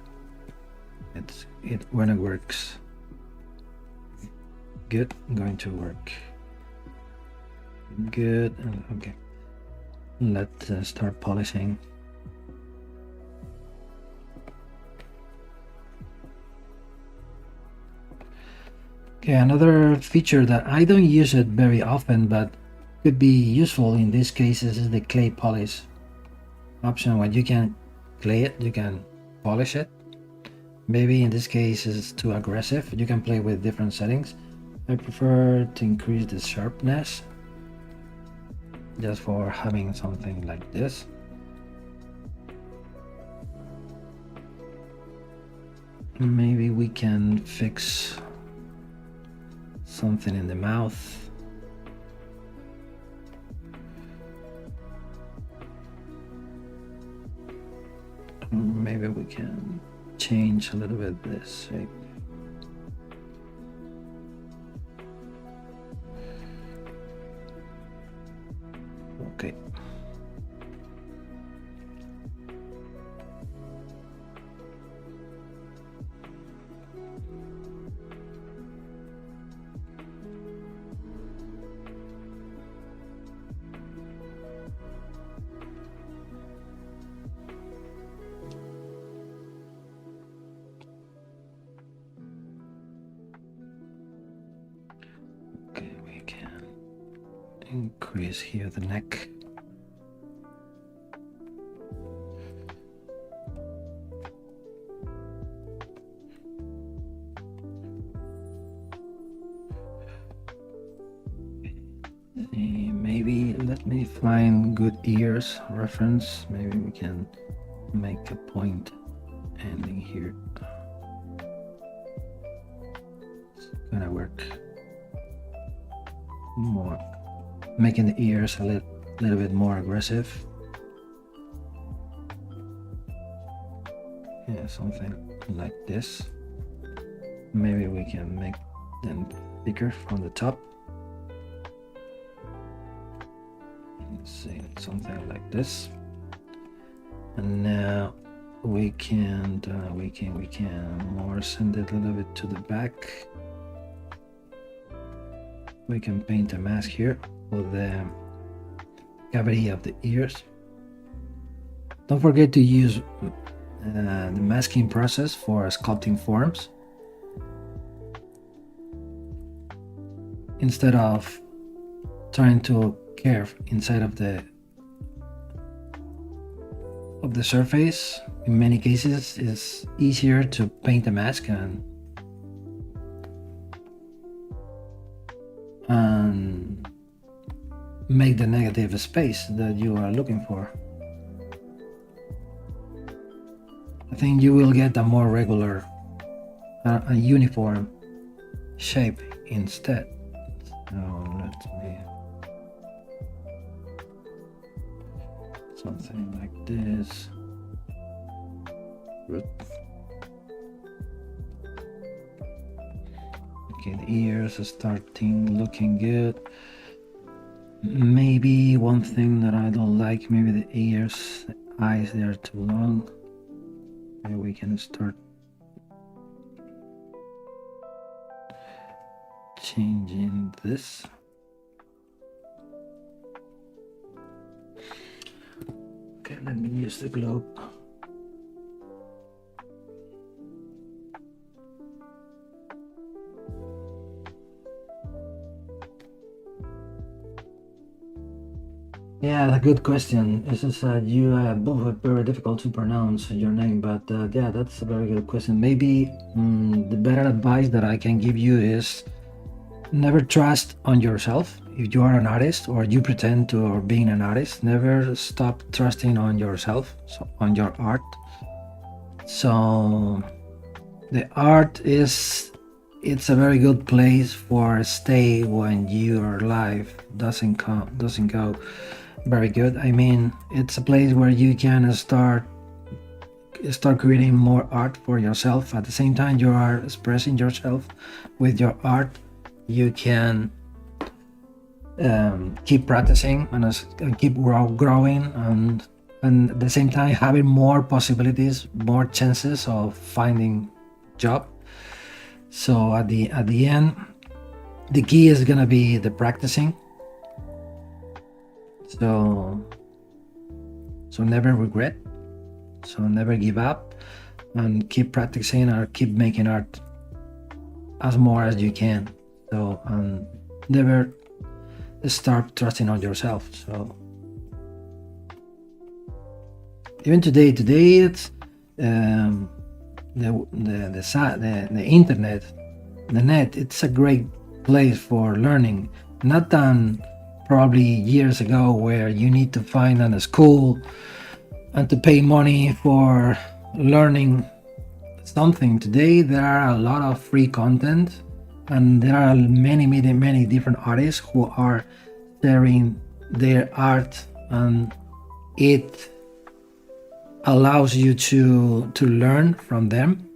It when it works good, going to work good. Okay, let's start polishing. Okay, another feature that I don't use it very often but could be useful in these cases is the clay polish option. When you can clay it, you can polish it. Maybe in this case it's too aggressive. You can play with different settings. I prefer to increase the sharpness just for having something like this. Maybe we can fix something in the mouth. Maybe we can change a little bit this shape. Okay. Okay, we can increase here the neck. Maybe let me find good ears reference. Maybe we can make a point ending here. It's gonna work more, making the ears a little bit more aggressive. Yeah, something like this. Maybe we can make them bigger from the top. Let's see, something like this. And now we can more send it a little bit to the back. We can paint a mask here for the cavity of the ears. Don't forget to use the masking process for sculpting forms instead of trying to carve inside of the surface. In many cases it's easier to paint a mask and make the negative space that you are looking for. I think you will get a more regular, a uniform shape instead. So let me something like this. Okay, the ears are starting looking good. Maybe one thing that I don't like, maybe the ears, the eyes, they are too long. Maybe we can start changing this. Okay, let me use the globe. Yeah, a good question. This is you both very difficult to pronounce your name, but yeah, that's a very good question. Maybe the better advice that I can give you is never trust on yourself. If you are an artist or you pretend to or being an artist, never stop trusting on yourself, so on your art. So the art it's a very good place for stay when your life doesn't go very good. I mean, it's a place where you can start start creating more art for yourself. At the same time you are expressing yourself with your art, you can keep practicing and keep growing, and at the same time having more possibilities, more chances of finding job. So at the end, the key is gonna be the practicing. So never regret. So never give up, and keep practicing or keep making art as more as you can. So never start trusting on yourself. So even today it's the internet, the net. It's a great place for learning. Not than probably years ago, where you need to find a school and to pay money for learning something. Today there are a lot of free content, and there are many different artists who are sharing their art, and it allows you to learn from them.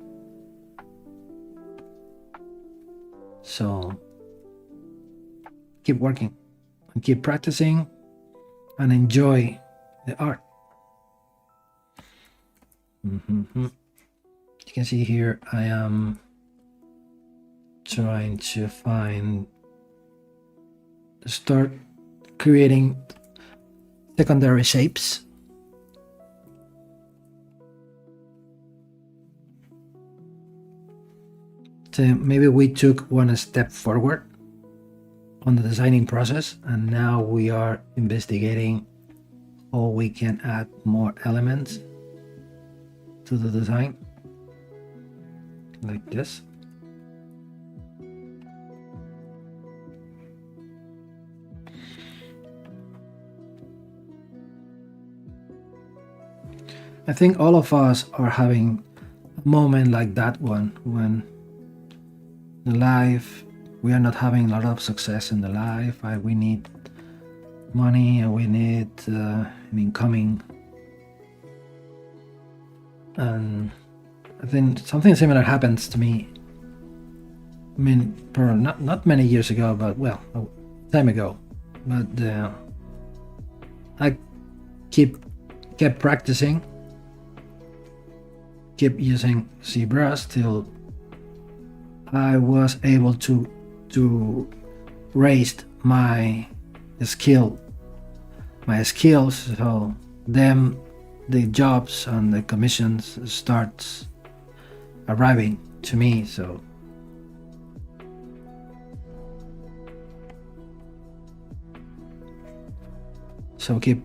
So keep working and keep practicing and enjoy the art. You can see here I am trying to start creating secondary shapes. So maybe we took one step forward on the designing process, and now we are investigating how we can add more elements to the design, like this. I think all of us are having a moment like that one, when in life we are not having a lot of success in the life. We need money, and we need incoming. And I think something similar happens to me. I mean, not many years ago, but well, a time ago. But I kept practicing, kept using ZBrush till I was able to raise my skills. So then the jobs and the commissions starts arriving to me. So keep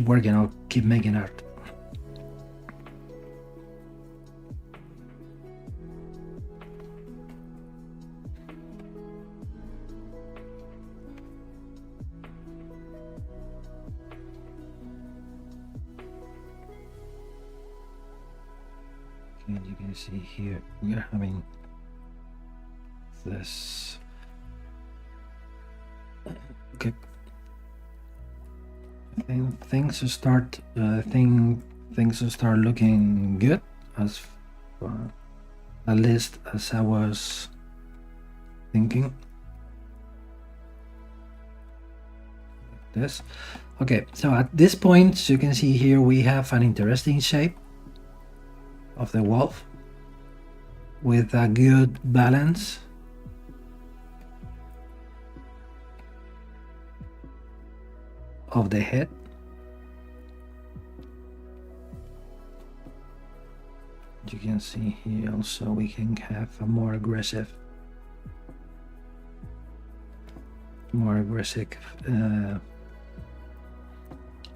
working. I'll keep making art. And you can see here we are having this. Okay. I think things will start looking good, as at least as I was thinking. Like this. Okay, so at this point you can see here we have an interesting shape of the wolf with a good balance. Of the head. You can see here also we can have a more aggressive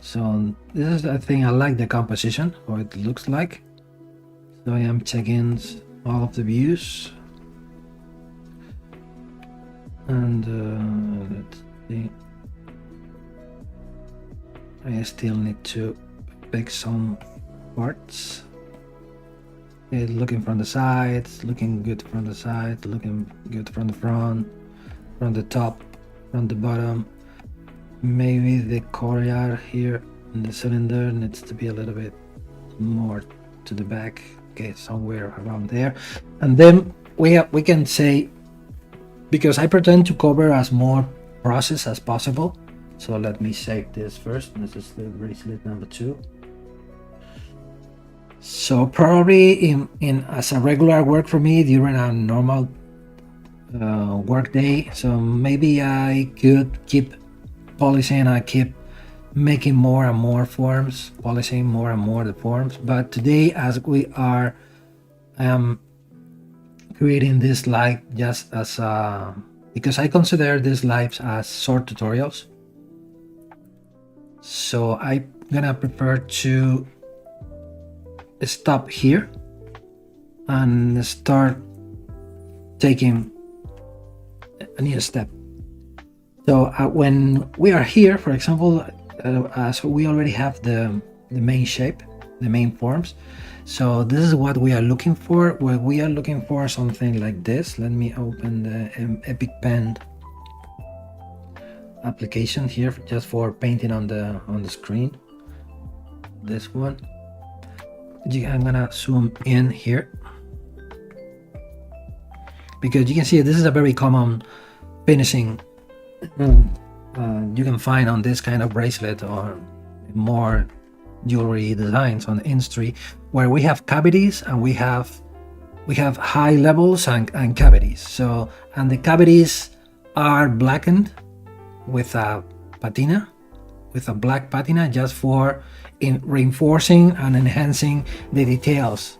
so this is the thing. I like the composition, how it looks like. So I am checking all of the views, and let's see. I still need to pick some parts. It's looking from the sides, looking good from the side, looking good from the front, from the top, from the bottom. Maybe the courtyard here in the cylinder needs to be a little bit more to the back, okay, somewhere around there. And then we can say, because I pretend to cover as more process as possible, so let me save this first. This is the bracelet number 2. So probably in as a regular work for me during a normal work day, so maybe I could keep polishing, I keep making more and more forms, polishing more and more the forms. But today, as I am creating this live just as because I consider these lives as short tutorials, so I'm gonna prefer to stop here and start taking a new step. So when we are here, for example, so we already have the main shape, the main forms. So this is what we are looking for. Well, we are looking for something like this. Let me open the Epic Pen application here just for painting on the screen. This one. I'm gonna zoom in here because you can see this is a very common finishing you can find on this kind of bracelet or more jewelry designs on the industry, where we have cavities and we have high levels and cavities. So, and the cavities are blackened with a patina, with a black patina, just for reinforcing and enhancing the details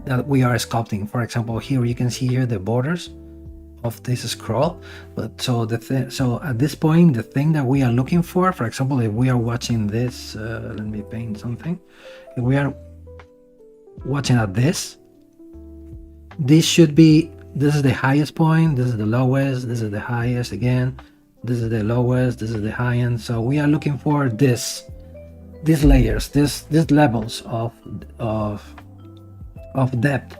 that we are sculpting. For example, here you can see here the borders of this scroll. But so at this point, the thing that we are looking for example, if we are watching this, let me paint something. If we are watching at this should be, this is the highest point, this is the lowest, this is the highest again, this is the lowest, this is the high end. So we are looking for these layers, these levels of depth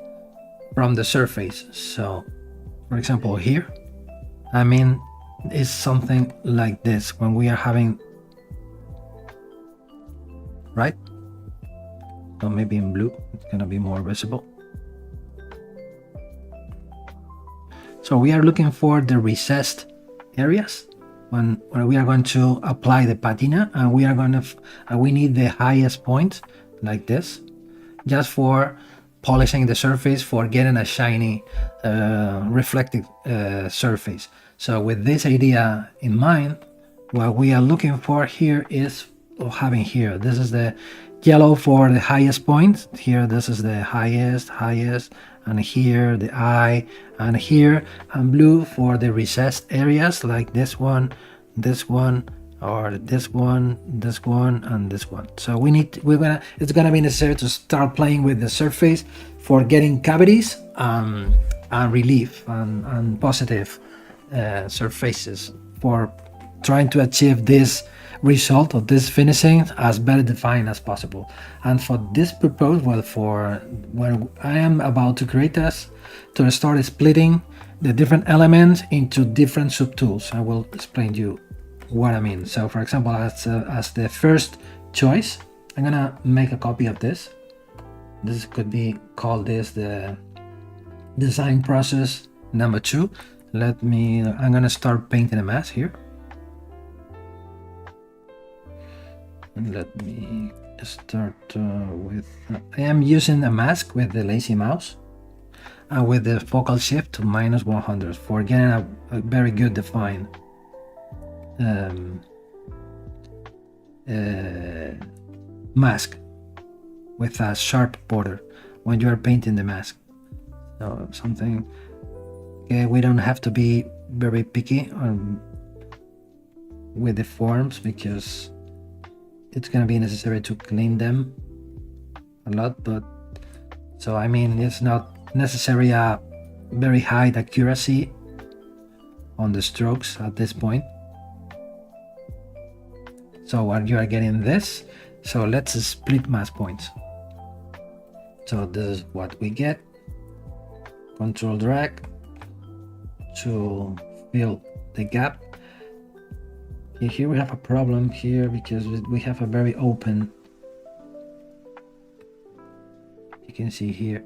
from the surface. So for example, here, I mean, it's something like this when we are having, right? So maybe in blue, it's gonna be more visible. So we are looking for the recessed areas when we are going to apply the patina, and we need the highest point like this, just for polishing the surface, for getting a shiny reflective surface. So with this idea in mind, what we are looking for here is having here, this is the yellow for the highest point, here this is the highest, and here the eye, and here, and blue for the recessed areas like this one, or this one, and this one. So it's gonna be necessary to start playing with the surface for getting cavities and relief and positive surfaces, for trying to achieve this result of this finishing as better defined as possible. And for this purpose, well, for when I am about to create this, to start splitting the different elements into different subtools. I will explain to you what I mean. So for example, as the first choice, I'm gonna make a copy of this. This could be called the design process number 2. I'm gonna start painting a mask here. And let me start with, I am using a mask with the lazy mouse and with the focal shift to -100 for getting a very good defined mask with a sharp border when you are painting the mask. So something, okay, we don't have to be very picky with the forms, because it's going to be necessary to clean them a lot. But so I mean, it's not necessary a very high accuracy on the strokes at this point. So when you are getting this, so let's split mask points. So this is what we get. Control drag to fill the gap. Here we have a problem here because we have a very open You can see here.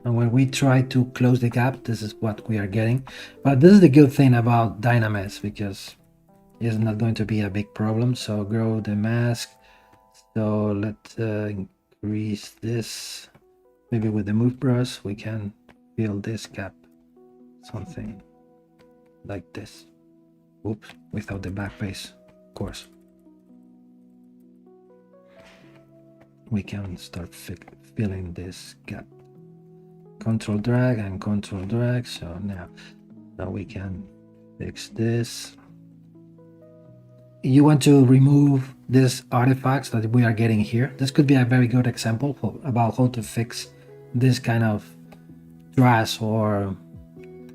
And when we try to close the gap, this is what we are getting. But this is the good thing about Dynamesh, because it's not going to be a big problem. So grow the mask. So let's increase this. Maybe with the move brush, we can fill this gap. Something like this. Oops, without the back face, of course. We can start filling this gap. Control drag and control drag. So now we can fix this. You want to remove these artifacts that we are getting here. This could be a very good example about how to fix this kind of trash or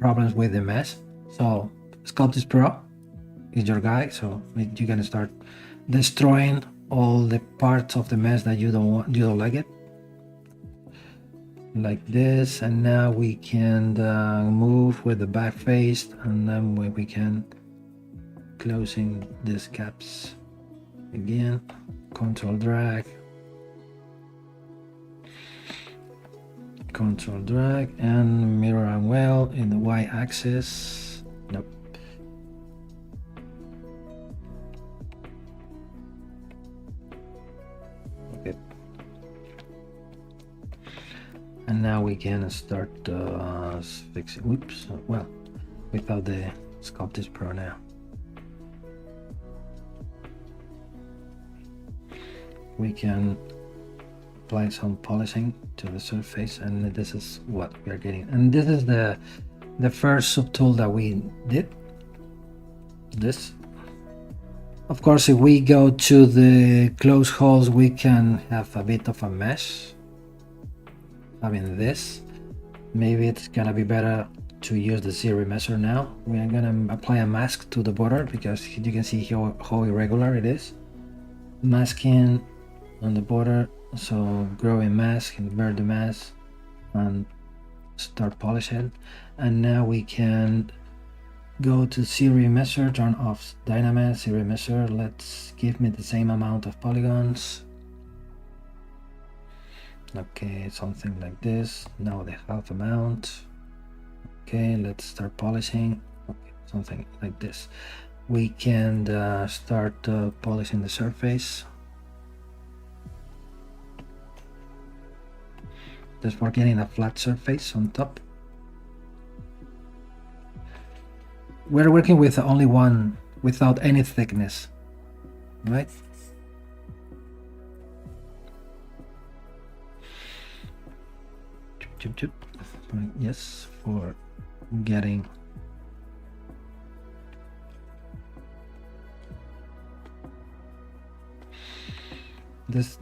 problems with the mesh. So Sculpting Pro is your guy. So you can start destroying all the parts of the mesh that you don't like it, like this. And now we can move with the back face, and then we can closing these gaps again. Control drag, control drag, and mirror and well in the y-axis. Nope. Okay. And now we can start fixing. Oops. Well, without the Sculpting Pro now. We can apply some polishing to the surface, and this is what we are getting. And this is the first subtool that we did. This, of course, if we go to the close holes, we can have a bit of a mesh. Having this, maybe it's gonna be better to use the ZBrush now. We are gonna apply a mask to the border, because you can see how irregular it is. Masking on the border, so grow a mask, invert the mask, and start polishing. And now we can go to ZBrush, turn off Dynamesh, ZBrush. Let's give me the same amount of polygons. Okay, something like this. Now the half amount. Okay, let's start polishing. Okay, something like this. We can start polishing the surface. Just for getting a flat surface on top. We're working with only one, without any thickness, right? Yes, for getting this,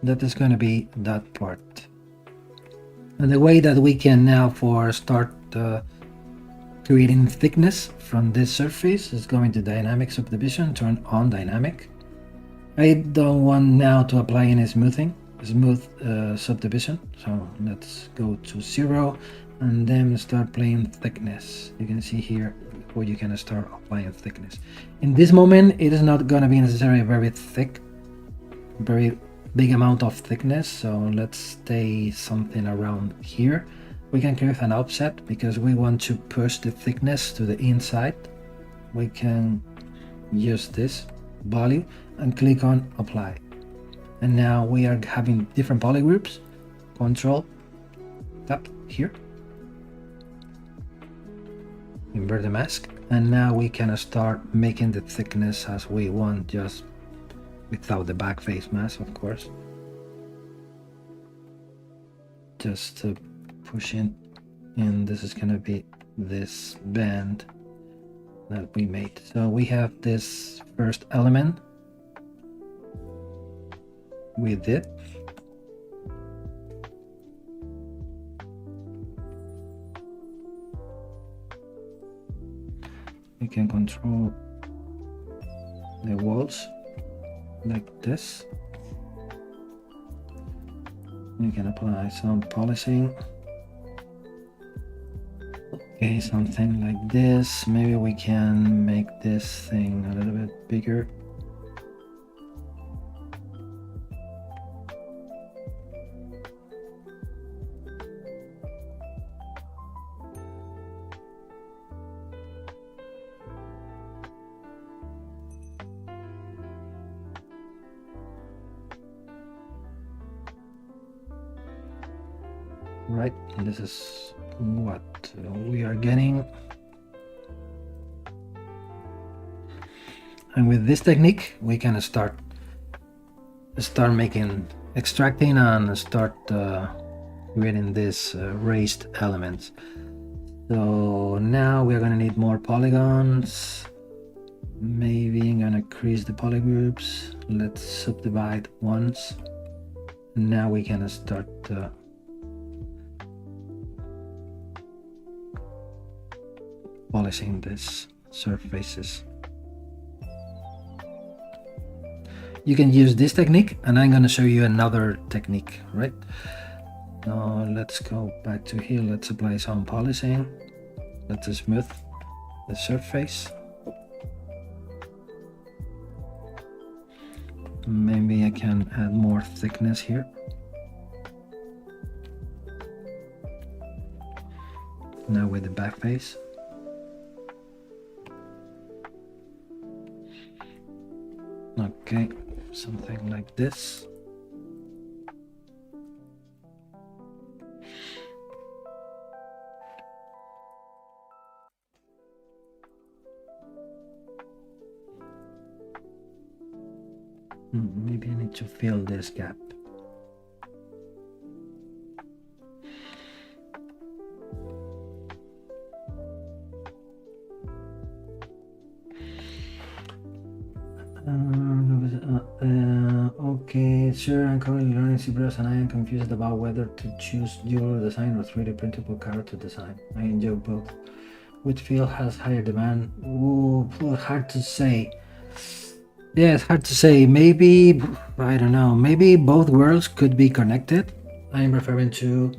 that is going to be that part. And the way that we can now start creating thickness from this surface is going to dynamic subdivision, turn on dynamic. I don't want now to apply any smooth subdivision, so let's go to 0 and then start playing thickness. You can see here where you can start applying thickness. In this moment, it is not going to be necessarily very thick, very big amount of thickness, so let's stay something around here. We can create an offset because we want to push the thickness to the inside. We can use this value and click on apply. And now we are having different polygroups. Control, tap here, invert the mask, and now we can start making the thickness as we want, just without the back face mask, of course. Just push in, and this is gonna be this band that we made. So we have this first element we did. We can control the walls like this. We can apply some polishing. Okay, something like this. Maybe we can make this thing a little bit bigger. right? And this is what we are getting. And with this technique, we can start making, extracting, and start creating these raised elements. So now we're gonna need more polygons. Maybe I'm gonna increase the polygroups. Let's subdivide once. Now we can start polishing these surfaces. You can use this technique, and I'm going to show you another technique, right? Now let's go back to here. Let's apply some polishing. Let's smooth the surface. Maybe I can add more thickness here. Now with the back face. Okay, something like this. Maybe I need to fill this gap. Okay, sure, I'm currently learning ZBrush and I am confused about whether to choose jewelry design or 3D printable character design. I enjoy both. Which field has higher demand? Ooh, hard to say. Yeah, it's hard to say. Maybe, I don't know, maybe both worlds could be connected. I'm referring to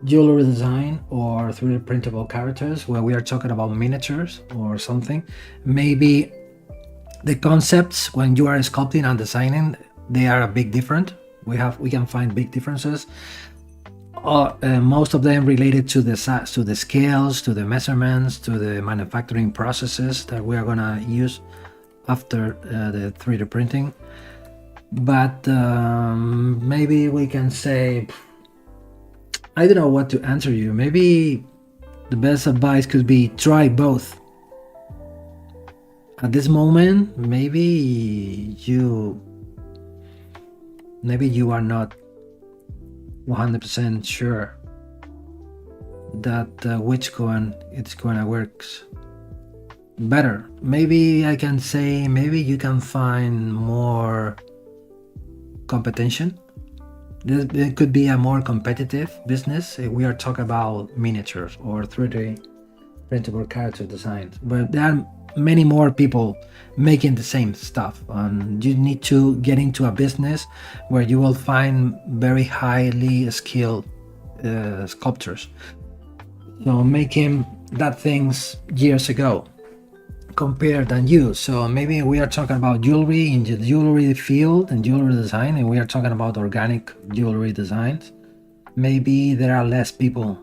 jewelry design or 3D printable characters where we are talking about miniatures or something. Maybe the concepts when you are sculpting and designing, they are a bit different. We can find big differences. Most of them related to the scales, to the measurements, to the manufacturing processes that we are gonna use after the 3D printing. But maybe we can say, I don't know what to answer you. Maybe the best advice could be try both. At this moment, maybe you are not 100% sure that which one it's gonna work better. Maybe I can say maybe you can find more competition. It could be a more competitive business if we are talking about miniatures or 3D printable character designs, but there are many more people making the same stuff, and you need to get into a business where you will find very highly skilled sculptors, so making that things years ago compared than you. So maybe we are talking about jewelry in the jewelry field and jewelry design, and we are talking about organic jewelry designs. Maybe there are less people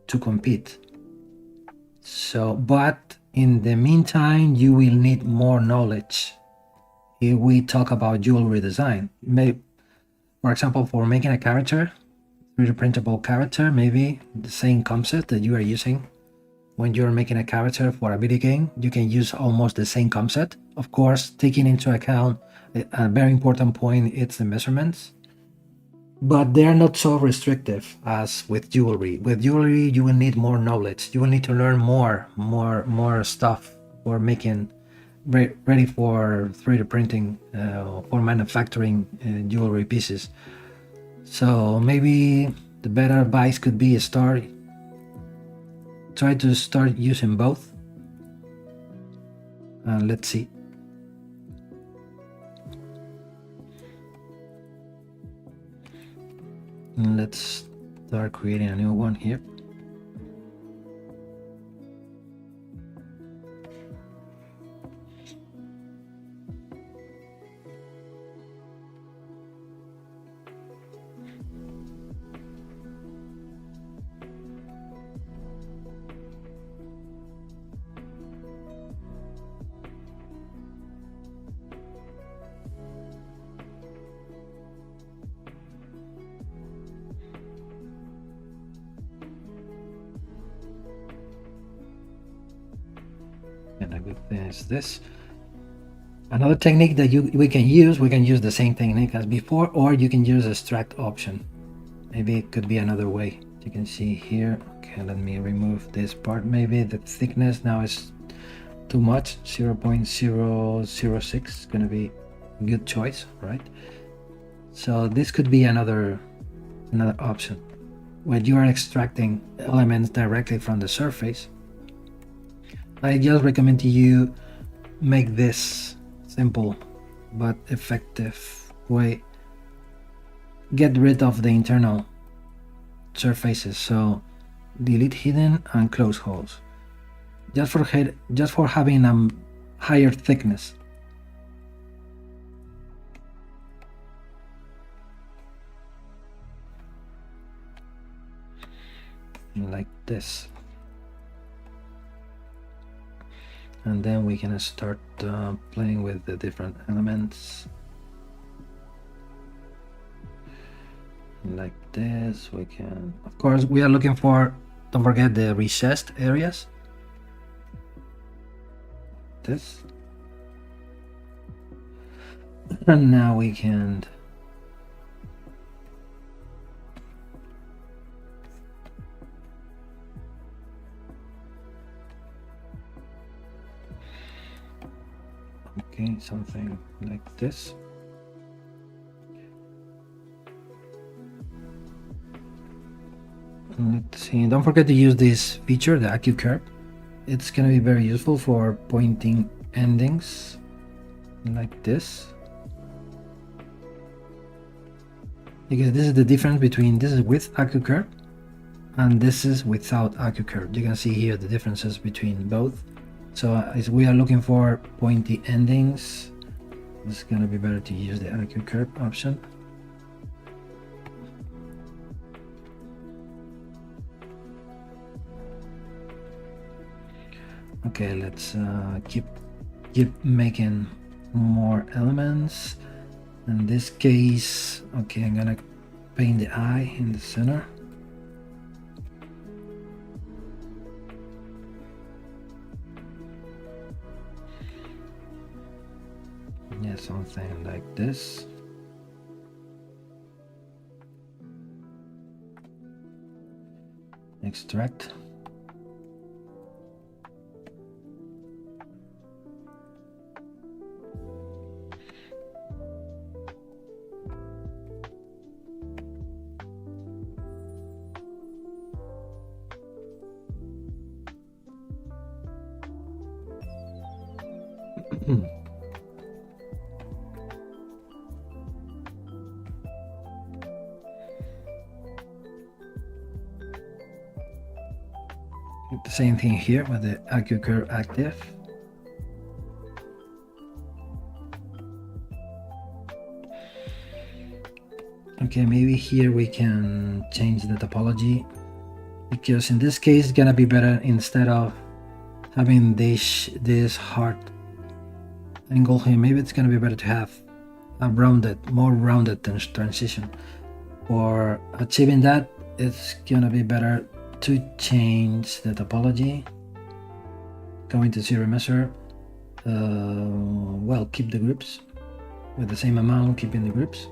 to compete. So, but in the meantime, you will need more knowledge if we talk about jewelry design. Maybe, for example, for making a character, 3D printable character, maybe the same concept that you are using when you're making a character for a video game, you can use almost the same concept. Of course, taking into account a very important point, it's the measurements. But they're not so restrictive as with jewelry. With jewelry, you will need more knowledge. You will need to learn more stuff for making ready for 3D printing, for manufacturing jewelry pieces. So maybe the better advice could be try to start using both. Let's see. Let's start creating a new one here. good thing is this. Another technique that we can use the same technique as before, or you can use extract option. Maybe it could be another way. You can see here. Okay, let me remove this part. Maybe the thickness now is too much. 0.006 is gonna be a good choice, right? So this could be another option. When you are extracting elements directly from the surface, I just recommend to you make this simple but effective way. Get rid of the internal surfaces, so delete hidden and close holes, just for having a higher thickness. Like this, and then we can start playing with the different elements. Like this, we can, of course, we are looking for, don't forget the recessed areas. This, and now we can okay, something like this. Let's see, don't forget to use this feature, the AQ curve. It's going to be very useful for pointing endings like this, because this is the difference between, this is with AQ curve and this is without AQ curve. You can see here the differences between both. So as we are looking for pointy endings, it's going to be better to use the AQ curve option. Okay, let's keep making more elements. In this case, okay, I'm gonna paint the eye in the center. Yeah, something like this. Extract. The same thing here with the AQ curve active. Okay, maybe here we can change the topology, because in this case it's gonna be better, instead of having this hard angle here, maybe it's gonna be better to have a more rounded transition. For achieving that, it's gonna be better to change the topology, going to zero measure. Well, keep the groups with the same amount, keeping the groups,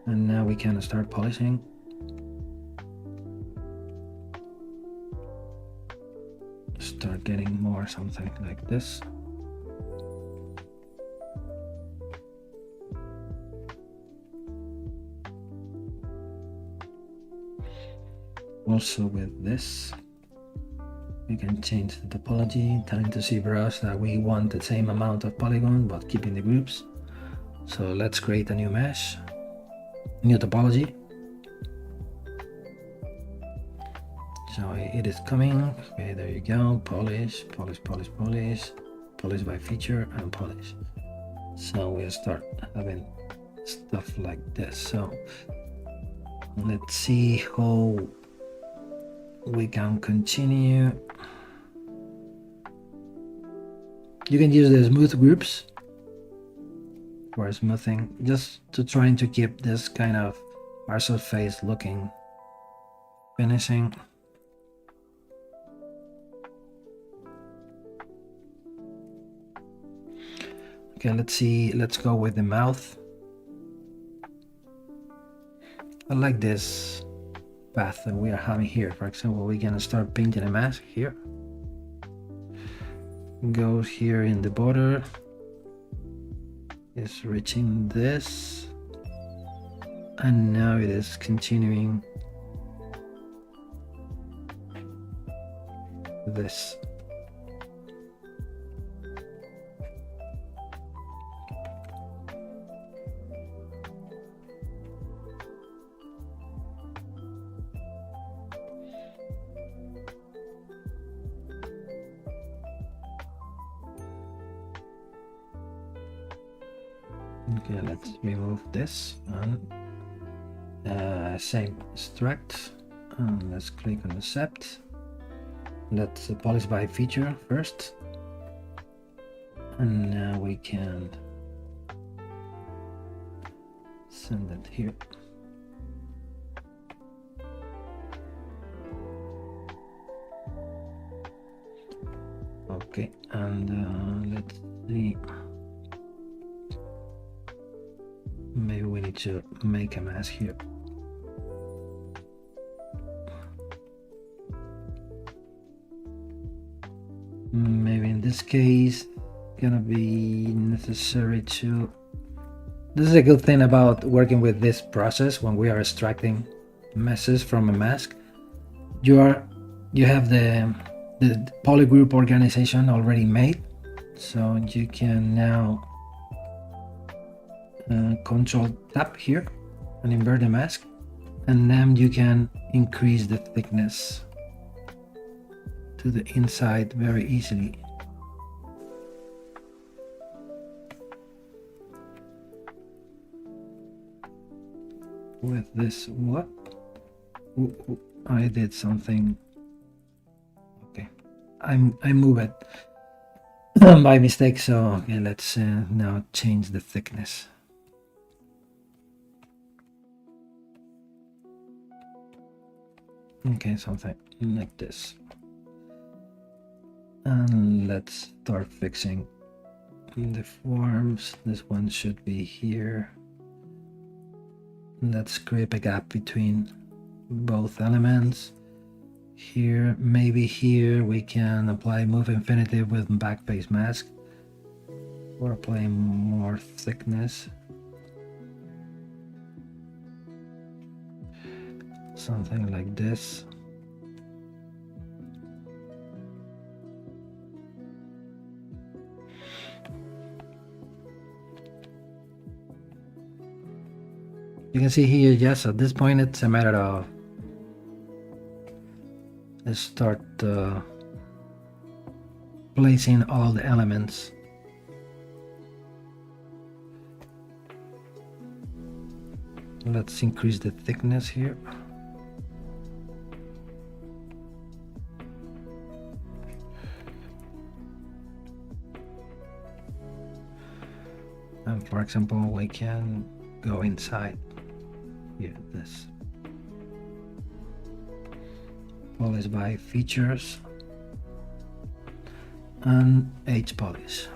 and now we can start polishing. Start getting more something like this. Also with this, we can change the topology, telling to ZBrush that we want the same amount of polygon but keeping the groups. So let's create a new mesh, new topology. So it is coming. Okay, there you go. Polish, polish, polish, polish, polish by feature, and polish. So we'll start having stuff like this. So let's see how we can continue. You can use the smooth groups for smoothing, just to trying to keep this kind of parcel face looking finishing. Okay, let's see. Let's go with the mouth. I like this path that we are having here. For example, we're gonna start painting a mask here. Goes here in the border. Is reaching this. And now it is continuing this. Okay, let's remove this and same extract, and let's click on accept. Let's polish by feature first, and now we can send it here. Okay, and let's see. Maybe we need to make a mask here. Maybe in this case, gonna be necessary to. This is a good thing about working with this process when we are extracting meshes from a mask. You have the polygroup organization already made, so you can now control tab here and invert the mask, and then you can increase the thickness to the inside very easily. With this, what? Ooh, I did something. Okay, I move it by mistake. So okay, let's now change the thickness. Okay, something like this. And let's start fixing the forms. This one should be here. Let's create a gap between both elements. Here, maybe here we can apply move infinitive with backface mask, or apply more thickness. Something like this. You can see here, yes, at this point it's a matter of start placing all the elements. Let's increase the thickness here. And for example, we can go inside here, this. Polish by features and H polish.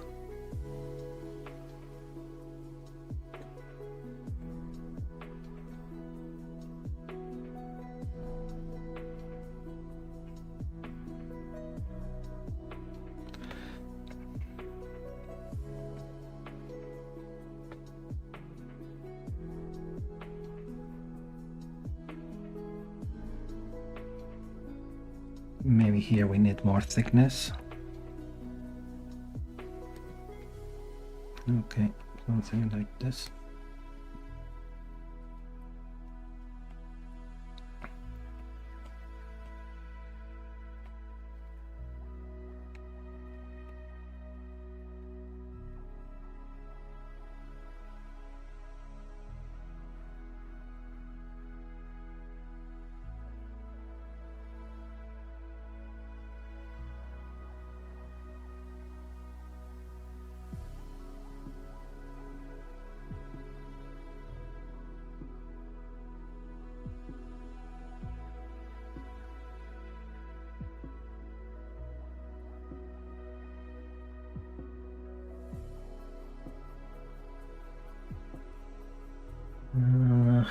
Maybe here we need more thickness. Okay, something like this.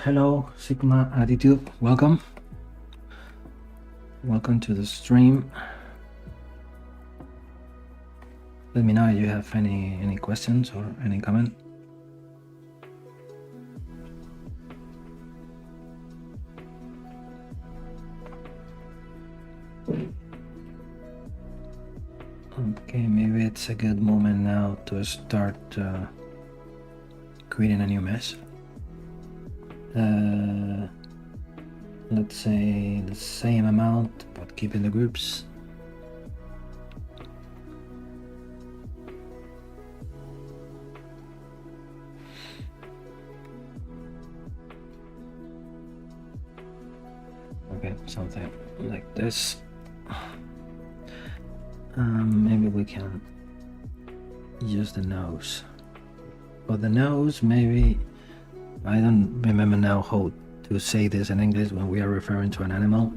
Hello, Sigma Attitude. Welcome to the stream. Let me know if you have any questions or any comment. Okay, maybe it's a good moment now to start creating a new mesh. Let's say the same amount, but keeping the groups. Okay, something like this. Maybe we can use the nose. For the nose, maybe, I don't remember now how to say this in English when we are referring to an animal.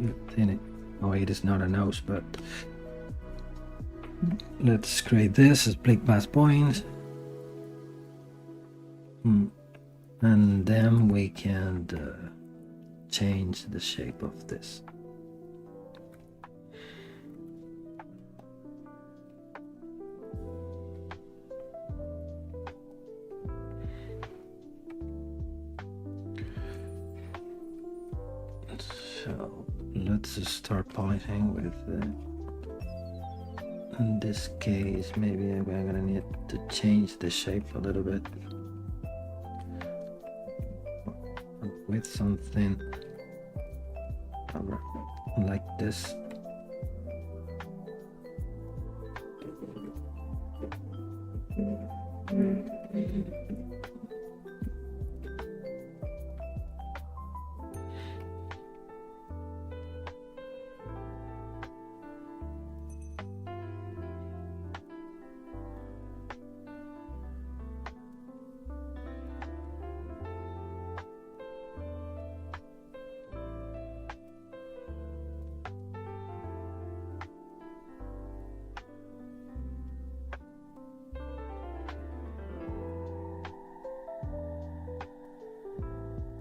Oh, it is not a nose, but let's create this as split mass points. And then we can change the shape of this. So let's start polishing with in this case maybe we're gonna need to change the shape a little bit with something like this.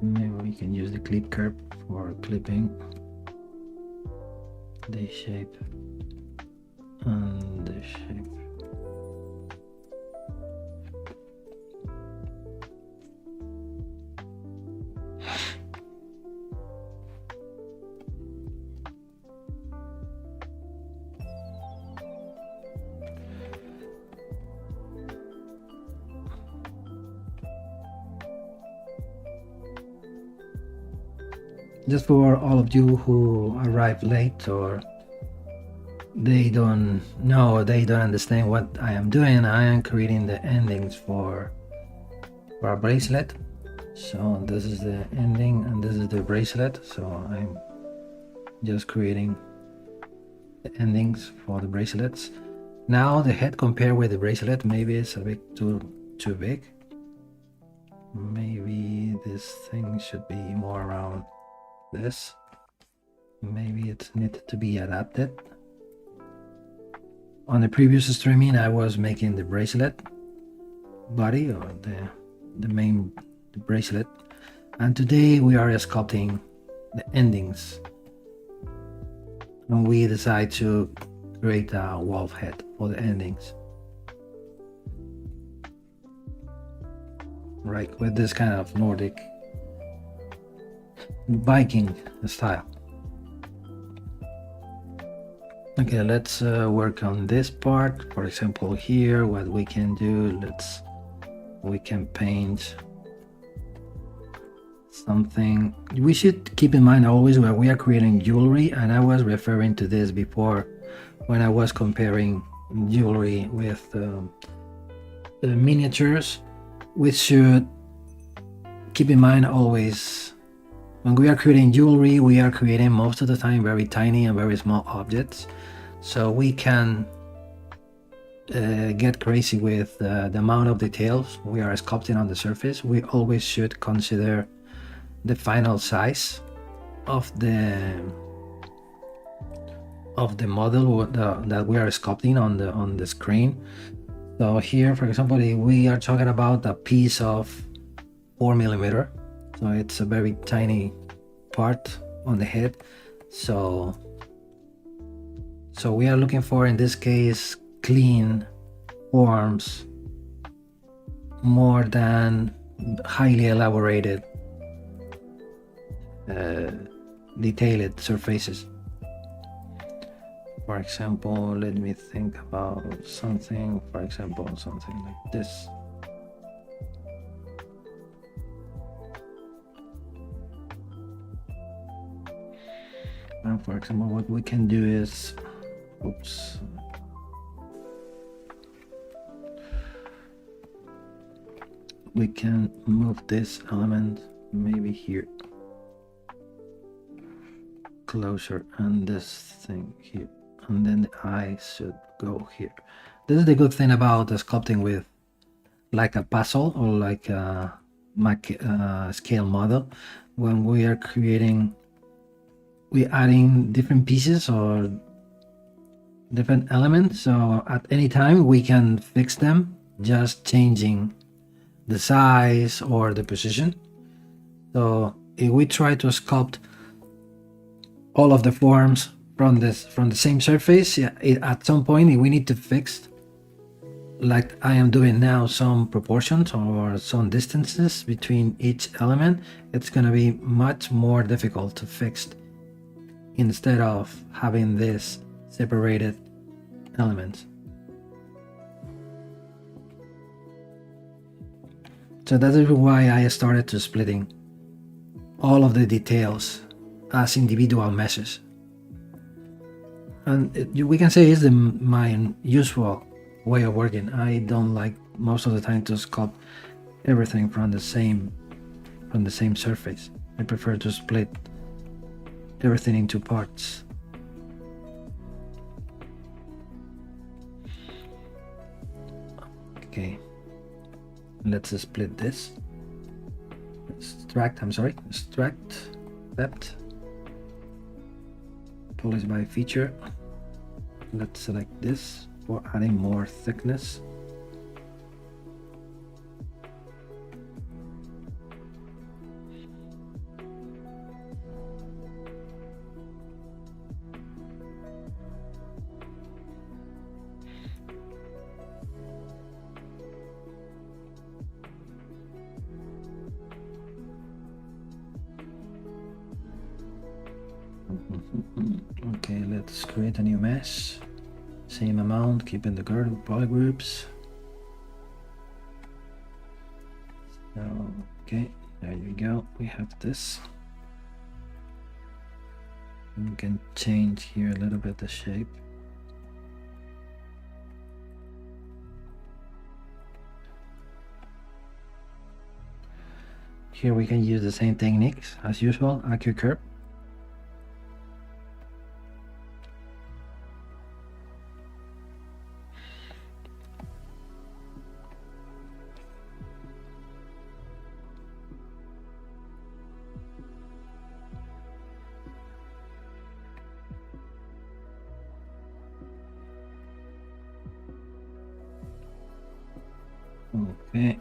Maybe we can use the clip curve for clipping the shape and the shape. Just for all of you who arrive late or they don't know, they don't understand what I am doing, I am creating the endings for our bracelet. So this is the ending and this is the bracelet. So I'm just creating the endings for the bracelets. Now the head compared with the bracelet, maybe it's a bit too big. Maybe this thing should be more around this. Maybe it needed to be adapted. On the previous streaming I was making the bracelet body or the main bracelet, and today we are sculpting the endings and we decide to create a wolf head for the endings, right, with this kind of Nordic Viking style. Okay, let's work on this part. For example, here what we can do, we can paint something. We should keep in mind always when we are creating jewelry, and I was referring to this before when I was comparing jewelry with the miniatures. We should keep in mind always when we are creating jewelry, we are creating most of the time very tiny and very small objects, so we can get crazy with the amount of details we are sculpting on the surface. We always should consider the final size of the model that we are sculpting on the screen. So here, for example, we are talking about a piece of 4mm. so it's a very tiny part on the head. So we are looking for, in this case, clean forms more than highly elaborated detailed surfaces. For example, let me think about something, for example, something like this. And for example, what we can do is, oops, we can move this element maybe here closer, and this thing here, and then the eye should go here. This is the good thing about the sculpting with like a puzzle or like a scale model. When we are creating, we're adding different pieces or different elements, so at any time we can fix them, just changing the size or the position. So if we try to sculpt all of the forms from the same surface, at some point we need to fix, like I am doing now, some proportions or some distances between each element. It's going to be much more difficult to fix instead of having this separated elements. So that is why I started to splitting all of the details as individual meshes. And we can say it's my usual way of working. I don't like most of the time to sculpt everything from the same surface. I prefer to split everything into parts. Okay, let's split this. Extract depth, polish by feature. Let's select this for adding more thickness. Okay, let's create a new mesh. Same amount, keeping the polygroups. So, okay, there you go. We have this. And we can change here a little bit the shape. Here we can use the same techniques as usual, AccuCurve. Okay.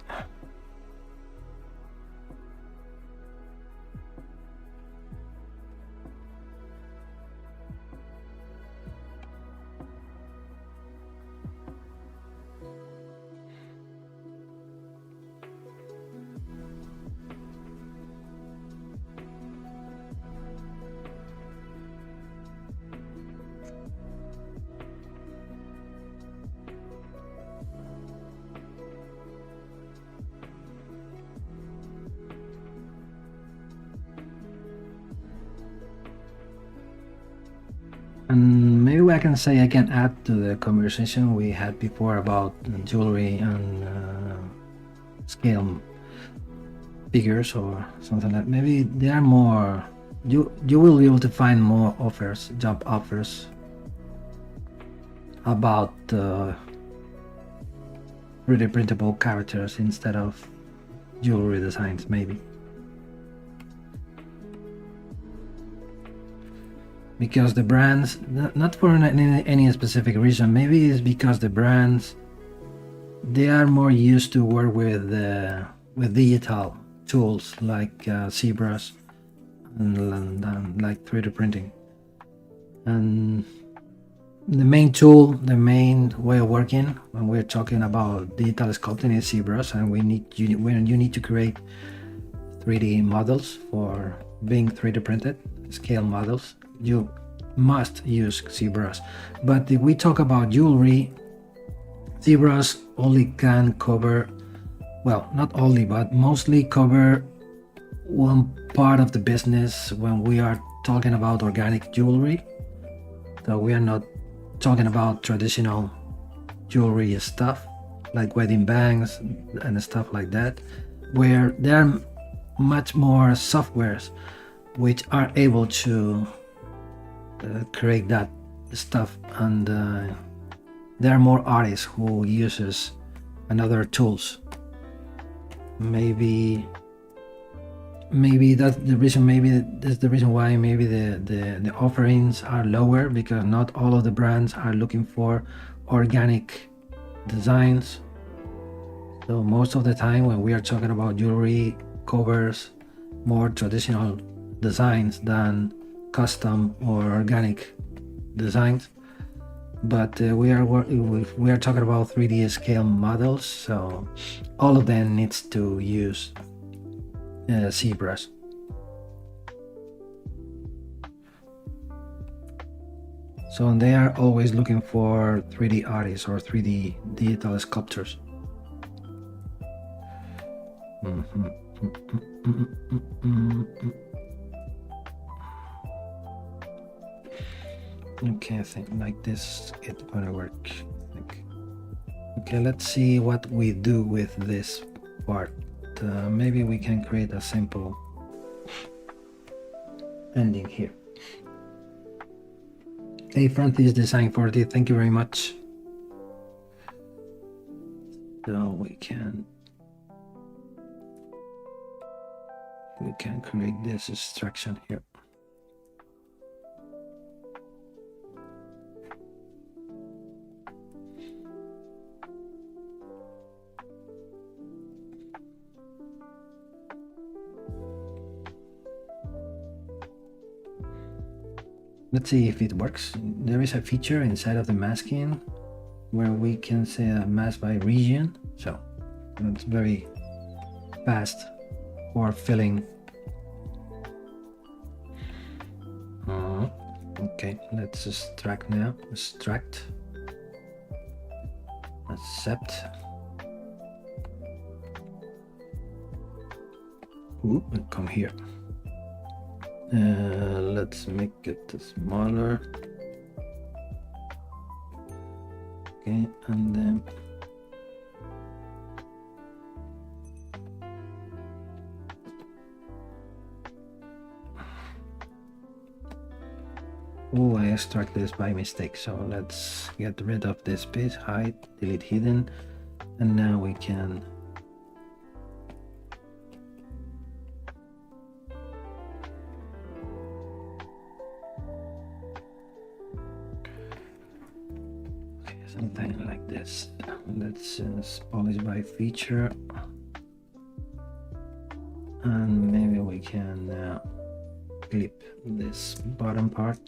And maybe I can say I can add to the conversation we had before about jewelry and scale figures or something like that. Maybe there are more, you will be able to find more offers, job offers about 3D printable characters instead of jewelry designs, maybe. Because the brands, not for any specific reason, maybe it's because the brands, they are more used to work with digital tools like ZBrush and like 3D printing. And the main tool, the main way of working when we're talking about digital sculpting is ZBrush, and when you need to create 3D models for being 3D printed, scale models, you must use ZBrush. But if we talk about jewelry, ZBrush only can cover, well, not only, but mostly cover one part of the business when we are talking about organic jewelry. So we are not talking about traditional jewelry stuff like wedding bands and stuff like that, where there are much more softwares which are able to create that stuff, and there are more artists who uses another tools. Maybe that's the reason. Maybe that's the reason why maybe the offerings are lower, because not all of the brands are looking for organic designs. So most of the time when we are talking about jewelry, covers more traditional designs than custom or organic designs. But we are talking about 3D scale models, so all of them needs to use ZBrush. So they are always looking for 3D artists or 3D digital sculptors. Okay, I think like this it's gonna work. Okay, let's see what we do with this part. Maybe we can create a simple ending here. Hey Francis Design 40, thank you very much. So we can create this instruction here. Let's see if it works. There is a feature inside of the masking where we can say a mask by region, so it's very fast for filling. Okay, let's extract now. Extract, accept. Ooh, come here. Let's make it smaller. Okay, and then oh, I extract this by mistake, so let's get rid of this piece, hide, delete hidden, and now we can something like this. Let's polish by feature, and maybe we can clip this bottom part.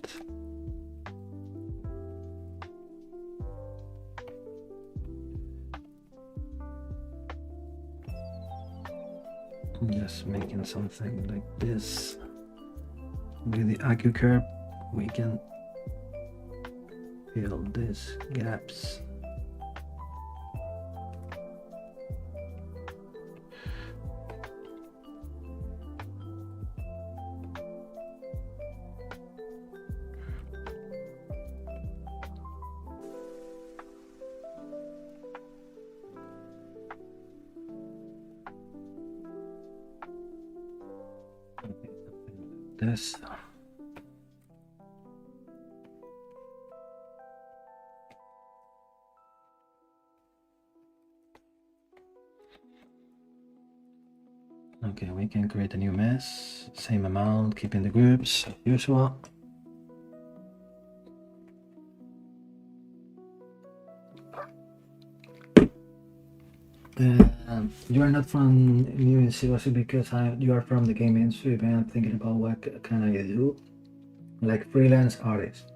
Just making something like this. With the Acu curve, we can fill these gaps. This. Okay, we can create a new mess, same amount, keeping the groups as usual. And you are not from New Zealand because you are from the game industry, but I'm thinking about what can I do, like freelance artist.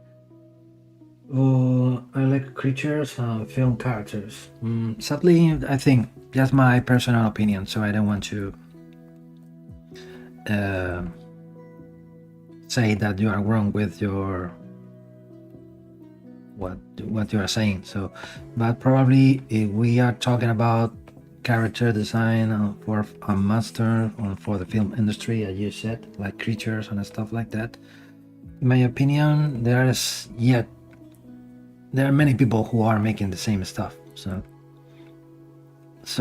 Oh, I like creatures, film characters. Sadly, I think that's my personal opinion, so I don't want to say that you are wrong with your what you are saying. So, but probably if we are talking about character design for a master or for the film industry, as you said, like creatures and stuff like that, in my opinion, there are many people who are making the same stuff. So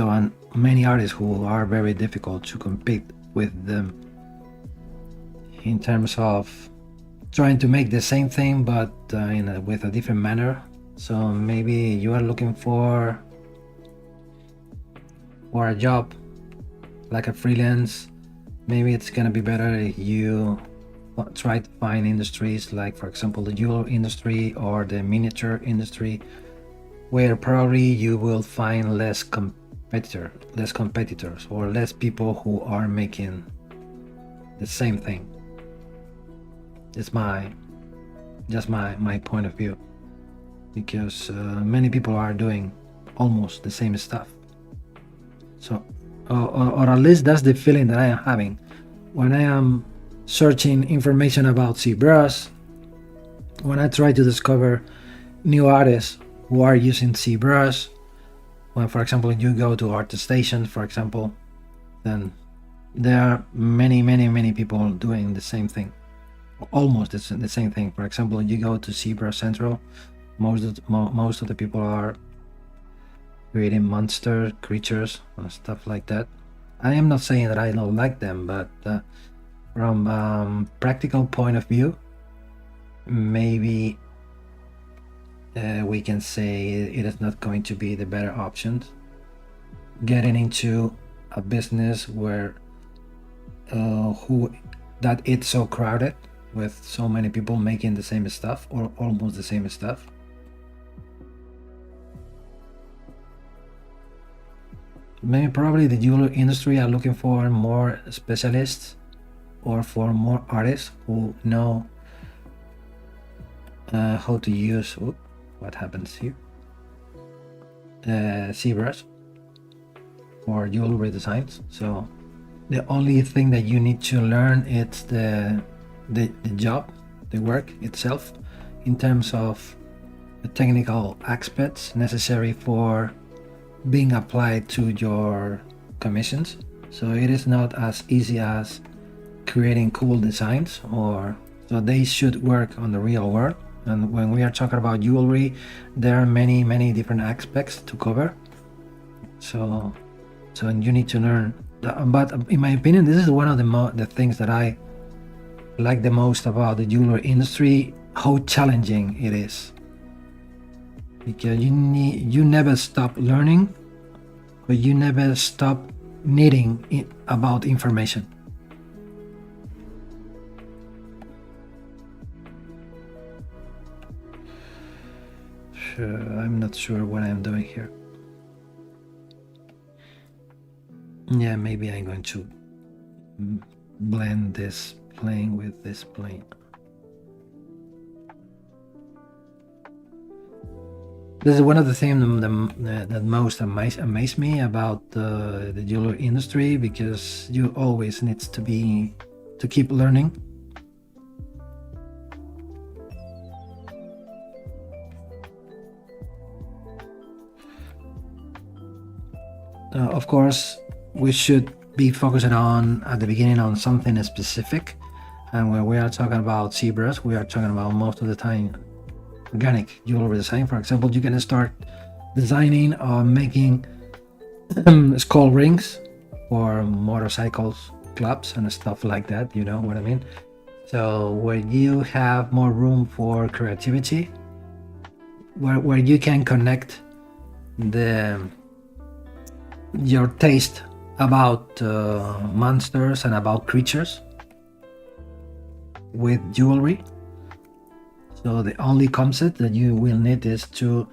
and many artists who are very difficult to compete with them in terms of trying to make the same thing but with a different manner. So maybe you are looking for a job like a freelance. Maybe it's gonna be better if you try to find industries like, for example, the jewelry industry or the miniature industry, where probably you will find less competitors or less people who are making the same thing. It's just my point of view, because many people are doing almost the same stuff. So, or at least that's the feeling that I am having when I am searching information about ZBrush, when I try to discover new artists who are using ZBrush. When, for example, you go to Arstation, for example, then there are many people doing the same thing, almost the same thing. For example, you go to ZBrush Central, most of the people are creating monster creatures and stuff like that. I am not saying that I don't like them, but from practical point of view, maybe we can say it is not going to be the better option. Getting into a business where that it's so crowded with so many people making the same stuff or almost the same stuff. Maybe probably the jewelry industry are looking for more specialists or for more artists who know how to use what happens here, ZBrush for jewelry designs. So the only thing that you need to learn is the job, the work itself, in terms of the technical aspects necessary for being applied to your commissions. So it is not as easy as creating cool designs, so they should work on the real world. And when we are talking about jewelry, there are many different aspects to cover. So you need to learn. But in my opinion, this is one of the things that I like the most about the jewelry industry, how challenging it is. Because you never stop learning, but you never stop needing about information. I'm not sure what I'm doing here. Yeah, maybe I'm going to blend this plane with this plane. This is one of the things that most amaze me about the jewelry industry, because you always need to keep learning. Of course, we should be focusing at the beginning on something specific, and when we are talking about ZBrush, we are talking about most of the time organic jewelry design. For example, you can start designing or making skull rings for motorcycles, clubs, and stuff like that. You know what I mean? So where you have more room for creativity, where you can connect your taste about monsters and about creatures with jewelry. So the only concept that you will need is to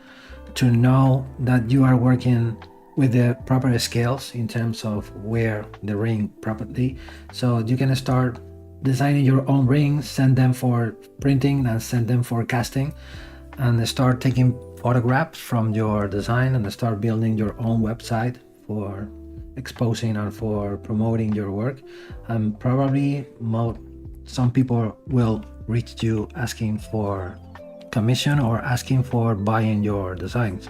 know that you are working with the proper scales in terms of wear the ring properly. So you can start designing your own rings, send them for printing and send them for casting, and start taking photographs from your design and start building your own website for exposing and for promoting your work. And probably some people will reach you asking for commission or asking for buying your designs.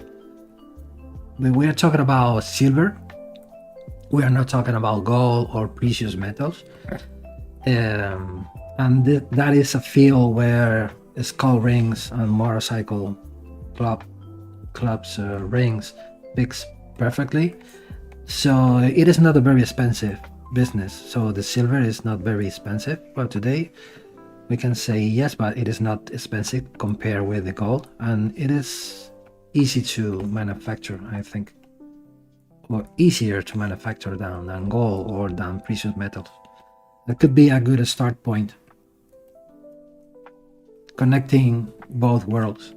When we are talking about silver, we are not talking about gold or precious metals. And that is a field where skull rings and motorcycle clubs rings fix perfectly. So it is not a very expensive business. So the silver is not very expensive. But today we can say yes, but it is not expensive compared with the gold, and it is easy to manufacture, I think, or easier to manufacture than gold or than precious metals. That could be a good start point, connecting both worlds.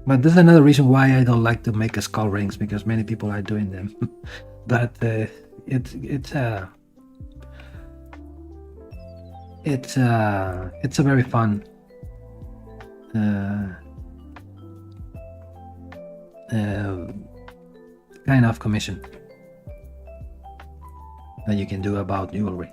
But this is another reason why I don't like to make skull rings, because many people are doing them. But it's a very fun kind of commission that you can do about jewelry.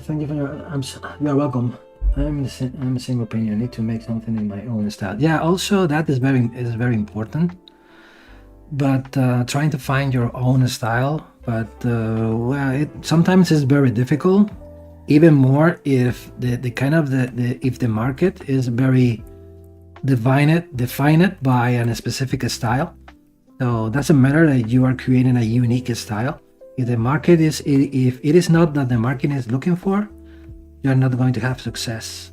Thank you for you're welcome. I'm the same opinion. I need to make something in my own style. Yeah, also that is very important. But trying to find your own style, but well, it sometimes is very difficult. Even more if if the market is very defined by a specific style. So it doesn't matter that you are creating a unique style. If the market is, if it is not that the market is looking for, you're not going to have success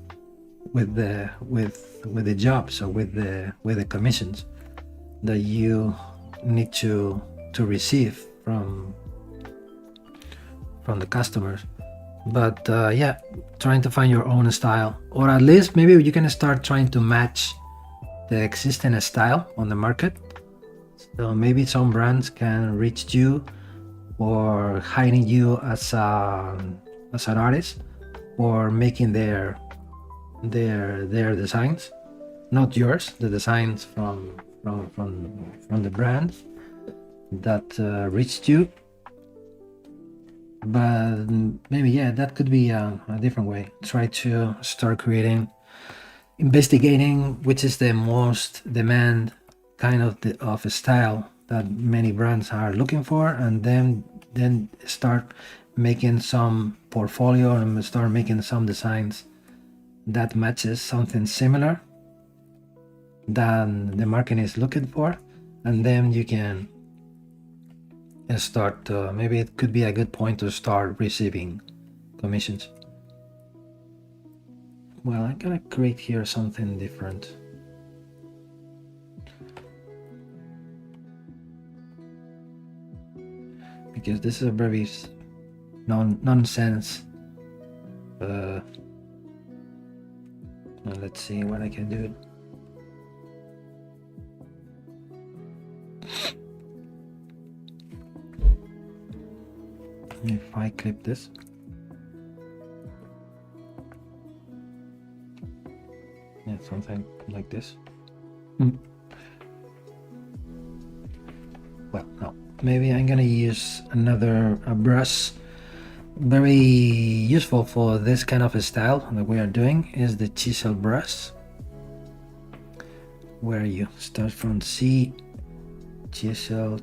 with the jobs or with the commissions that you need to receive from the customers. But yeah, trying to find your own style, or at least maybe you can start trying to match the existing style on the market. So maybe some brands can reach you or hiring you as an artist, or making their designs, not yours, the designs from the brands that reached you. But maybe, yeah, that could be a different way. Try to start investigating which is the most demand kind of style that many brands are looking for, and then start making some portfolio and start making some designs that matches something similar than the market is looking for, and then you can start maybe it could be a good point to start receiving commissions. Well, I'm gonna create here something different. Because this is a very nonsense. Let's see what I can do. If I clip this. Yeah, something like this. Well, no. Maybe I'm gonna use a brush. Very useful for this kind of a style that we are doing is the chisel brush, where you start from C, chisel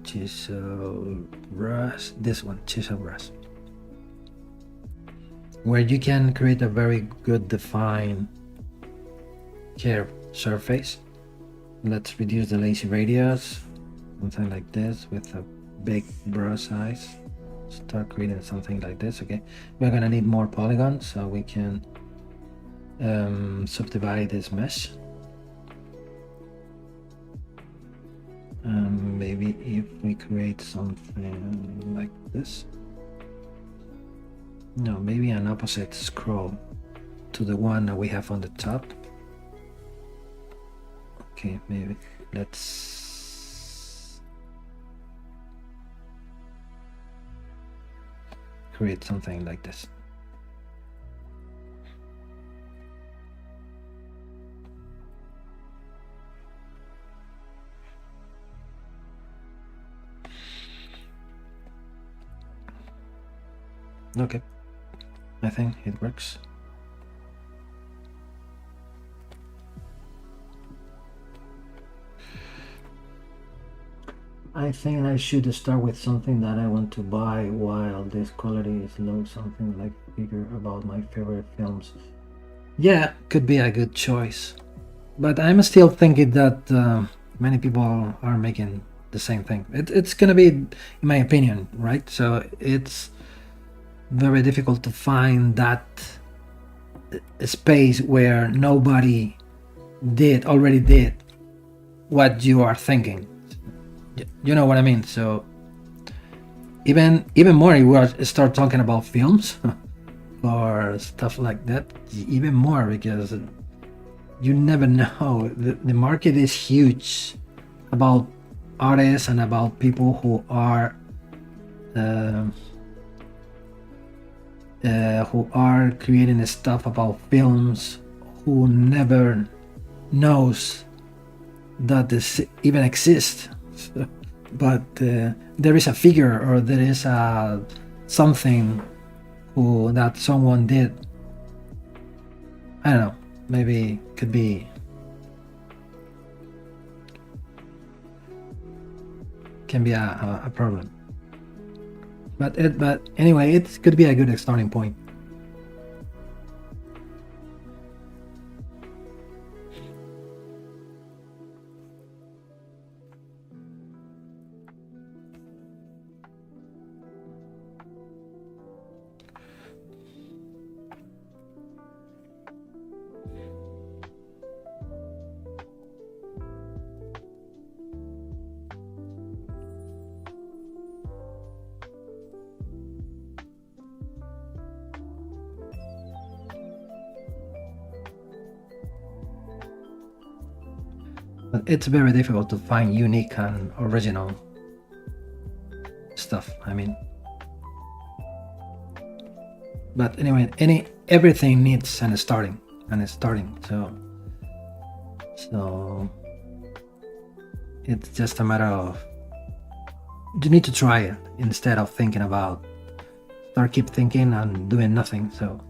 brush, this one, chisel brush, where you can create a very good defined curved surface Let's reduce the lazy radius, something like this with a big brush size. Start creating something like this. Okay, we're gonna need more polygons so we can subdivide this mesh. Maybe if we create something like this. No, maybe an opposite scroll to the one that we have on the top. Okay, maybe let's create something like this. Okay, I think it works. I think I should start with something that I want to buy while this quality is low, something like figure about my favorite films. Yeah, could be a good choice. But I'm still thinking that many people are making the same thing. It's gonna be, in my opinion, right? So it's very difficult to find that space where nobody already did what you are thinking. You know what I mean? So even more, you will start talking about films or stuff like that. Even more, because you never know. The market is huge about artists and about people who are creating stuff about films, who never knows that this even exists. But there is a figure, or there is something that someone did. I don't know, maybe could be can be a problem. But anyway, it could be a good starting point. But it's very difficult to find unique and original stuff. I mean, but anyway, everything needs an starting, so it's just a matter of you need to try it instead of thinking about keep thinking and doing nothing. So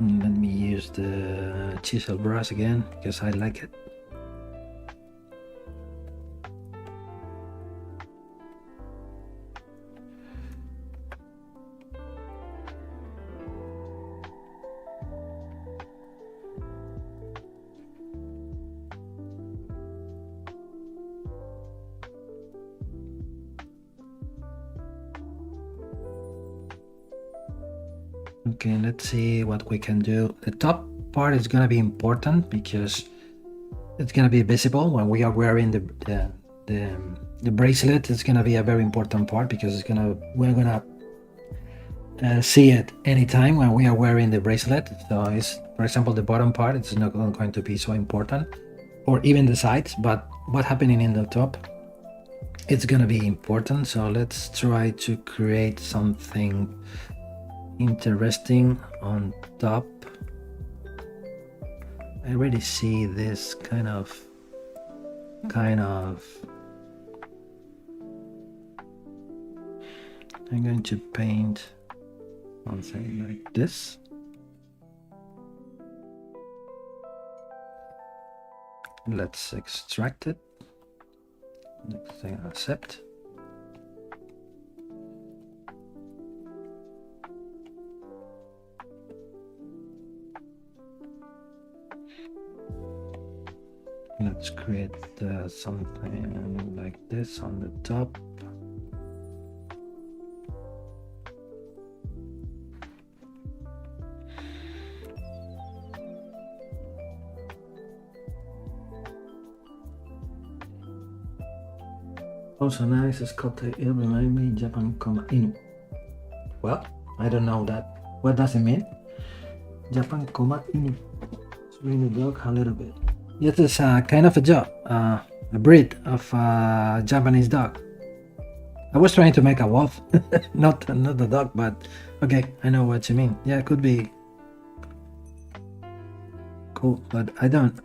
let me use the chisel brush again because I like it. Okay, let's see what we can do. The top part is gonna be important because it's gonna be visible when we are wearing the bracelet. It's gonna be a very important part because we're gonna see it anytime when we are wearing the bracelet. So it's, for example, the bottom part, it's not going to be so important, or even the sides, but what's happening in the top, it's gonna be important. So let's try to create something interesting on top. I already see this kind of I'm going to paint something like this. Let's extract it. Next thing, accept. Let's create something like this on the top. Also nice, Sculpting, it remind me Japan, Inu. Well, I don't know that. What does it mean? Japan, Inu. Swing the dog a little bit. Yes, it's kind of a dog, a breed of Japanese dog. I was trying to make a wolf, not a dog, but okay, I know what you mean. Yeah, it could be cool, but I don't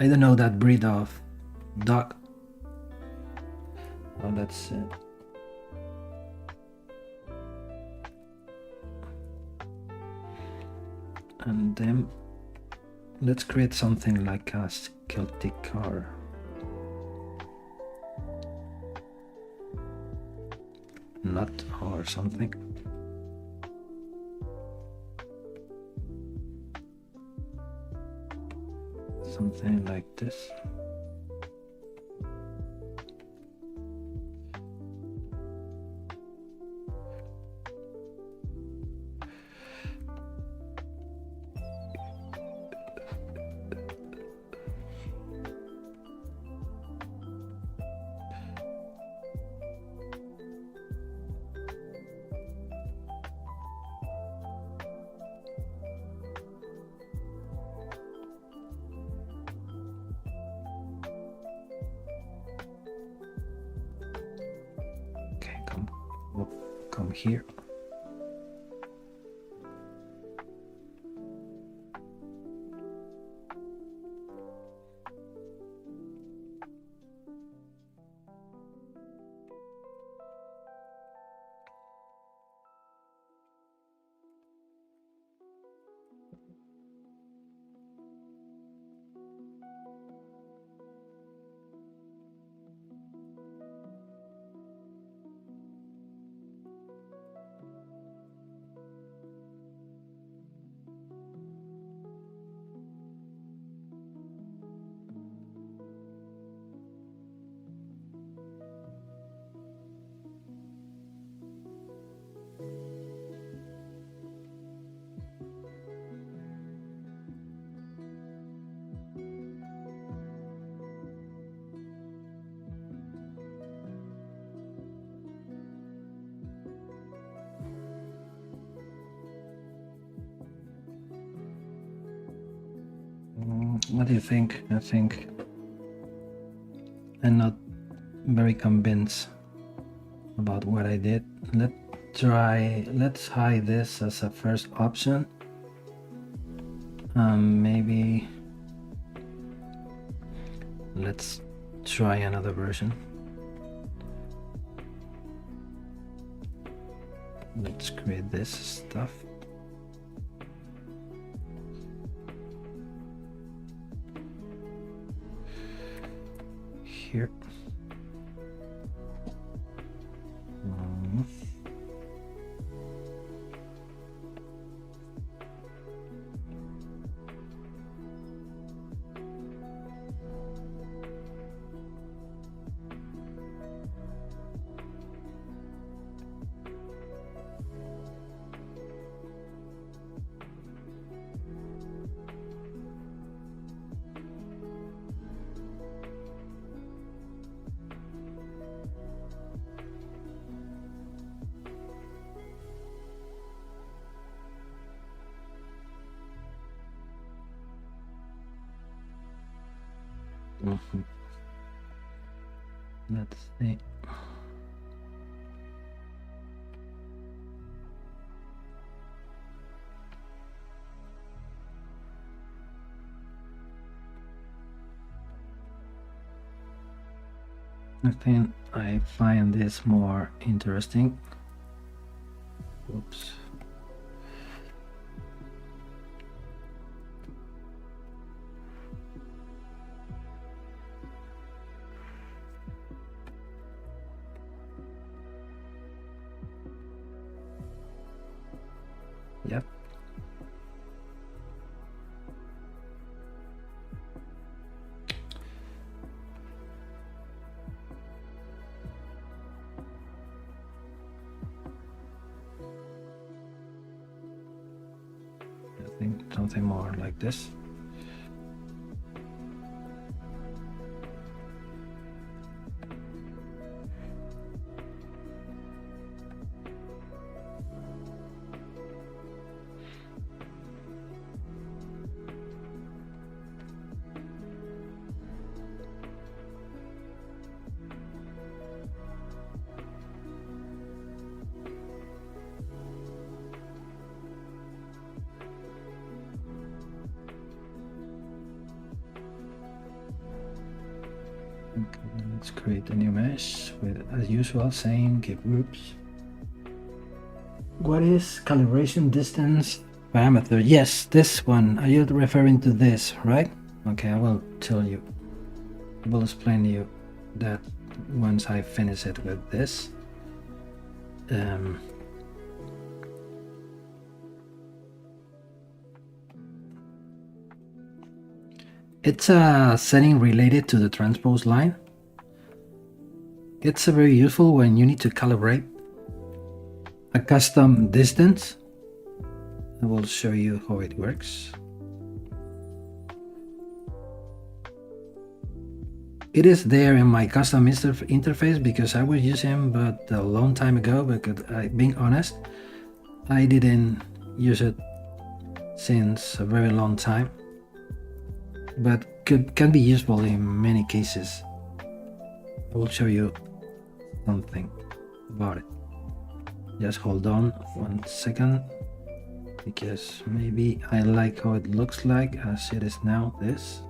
know that breed of dog. Oh, that's it. And then let's create something like a Celtic or nut or something. Something like this. Come here. What do you think? I think I'm not very convinced about what I did. Let's hide this as a first option. Maybe let's try another version. Let's create this stuff. Here. Let's see. I think I find this more interesting. Oops. Yep. something more like this. Okay, let's create a new mesh with, as usual, same, keep groups. What is calibration distance parameter? Yes, this one. Are you referring to this, right? Okay, I will tell you. I will explain to you that once I finish it with this. It's a setting related to the transpose line. It's very useful when you need to calibrate a custom distance. I will show you how it works. It is there in my custom interface because I was using but a long time ago, because being honest, I didn't use it since a very long time, but can be useful in many cases. I will show you something about it. Just hold on 1 second, because maybe I like how it looks like as it is now, this.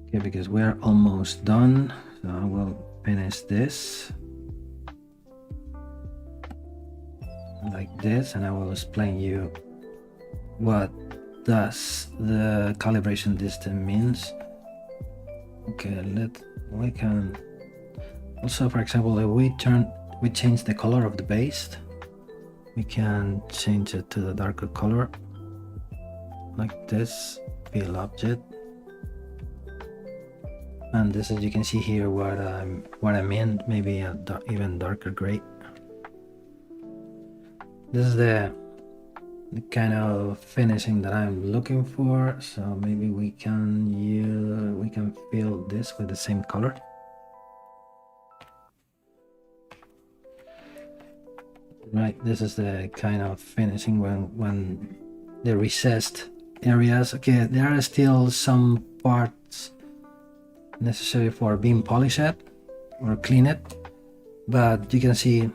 Okay, because we're almost done, so I will finish this like this, and I will explain you what does the calibration distance means. Okay, we can also, for example, if we change the color of the base, we can change it to the darker color like this, fill object. And this, as you can see here, what I mean, maybe a even darker gray. This is the kind of finishing that I'm looking for. So maybe we can fill this with the same color. Right, this is the kind of finishing when the recessed areas. Okay, there are still some parts necessary for being polished or clean it, but you can see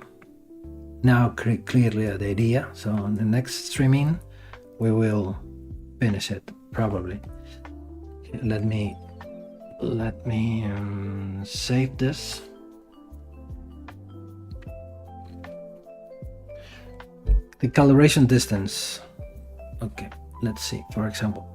now clearly the idea. So on the next streaming we will finish it probably. Okay, let me save this. The calibration distance. Okay, let's see, for example,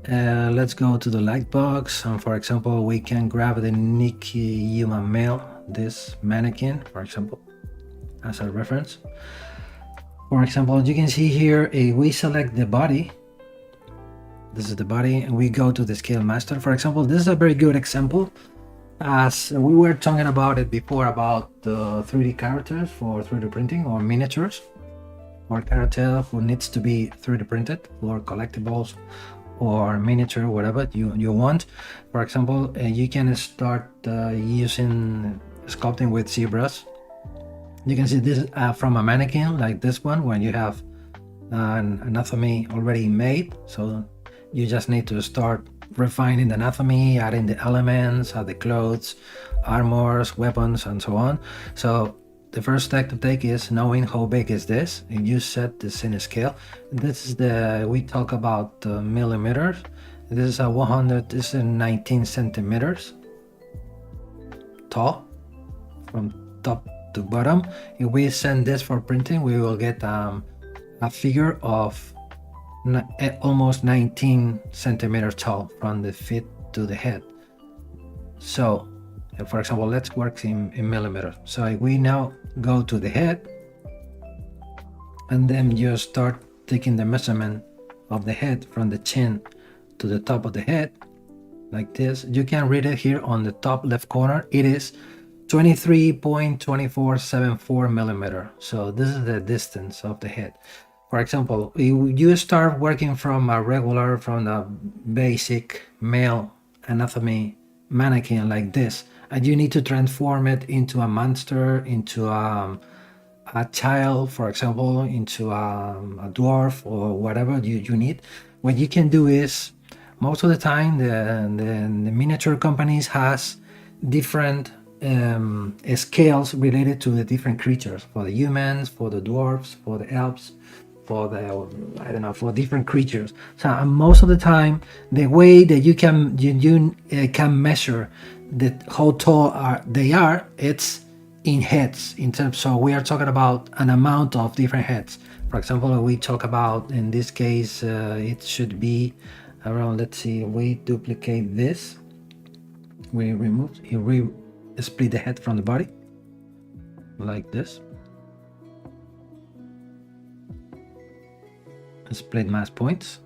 let's go to the light box, and for example we can grab the Nikki human male, this mannequin, for example, as a reference. For example, you can see here, if we select the body, this is the body, and we go to the scale master. For example, this is a very good example, as we were talking about it before, about the 3D characters for 3D printing, or miniatures, or character who needs to be 3D printed, or collectibles, or miniature, whatever you want. For example, you can start using sculpting with ZBrush. You can see this from a mannequin like this one, when you have an anatomy already made. So you just need to start refining the anatomy, adding the elements, add the clothes, armors, weapons, and so on. So the first step to take is knowing how big is this, and you set the scene scale. This is we talk about millimeters, This is a 100, this is 19 centimeters tall from top to bottom. If we send this for printing, we will get a figure of almost 19 centimeters tall from the feet to the head. So for example, let's work in millimeters. So if we now go to the head and then you start taking the measurement of the head from the chin to the top of the head like this, you can read it here on the top left corner. It is 23.2474 millimeter. So this is the distance of the head. For example, you start working from the basic male anatomy mannequin like this, and you need to transform it into a monster, into a child, for example, into a dwarf or whatever you need. What you can do is, most of the time the miniature companies has different scales related to the different creatures, for the humans, for the dwarfs, for the elves, for the, I don't know, for different creatures. So most of the time, the way that you can measure how tall they are, it's in heads, in terms. So we are talking about an amount of different heads. For example, we talk about, in this case, it should be around, let's see, we duplicate this, we split the head from the body like this, split mass points.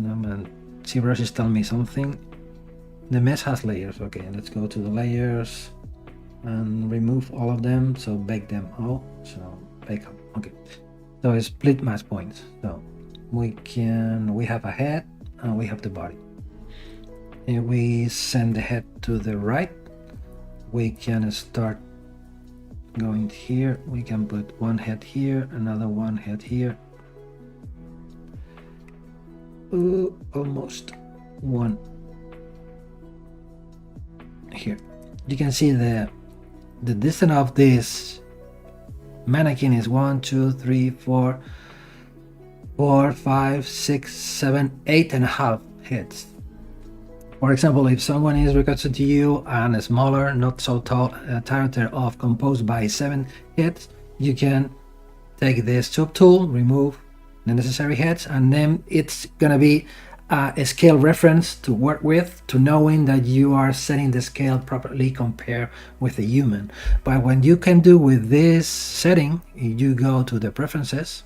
ZBrush is telling me something. The mesh has layers. Okay, let's go to the layers and remove all of them. So bake them all. So bake up. Okay. So it's split mass points. So we have a head and we have the body. If we send the head to the right, we can start going here. We can put one head here, another one head here. Ooh, almost one here. You can see the distance of this mannequin is 1, 2, 3, 4, 5, 6, 7, 8.5 heads. For example, if someone is requested to you and a smaller, not so tall character of composed by 7 heads, you can take this tube tool, remove the necessary heads, and then it's gonna be a scale reference to work with, to knowing that you are setting the scale properly compared with a human. But what you can do with this setting, you go to the preferences.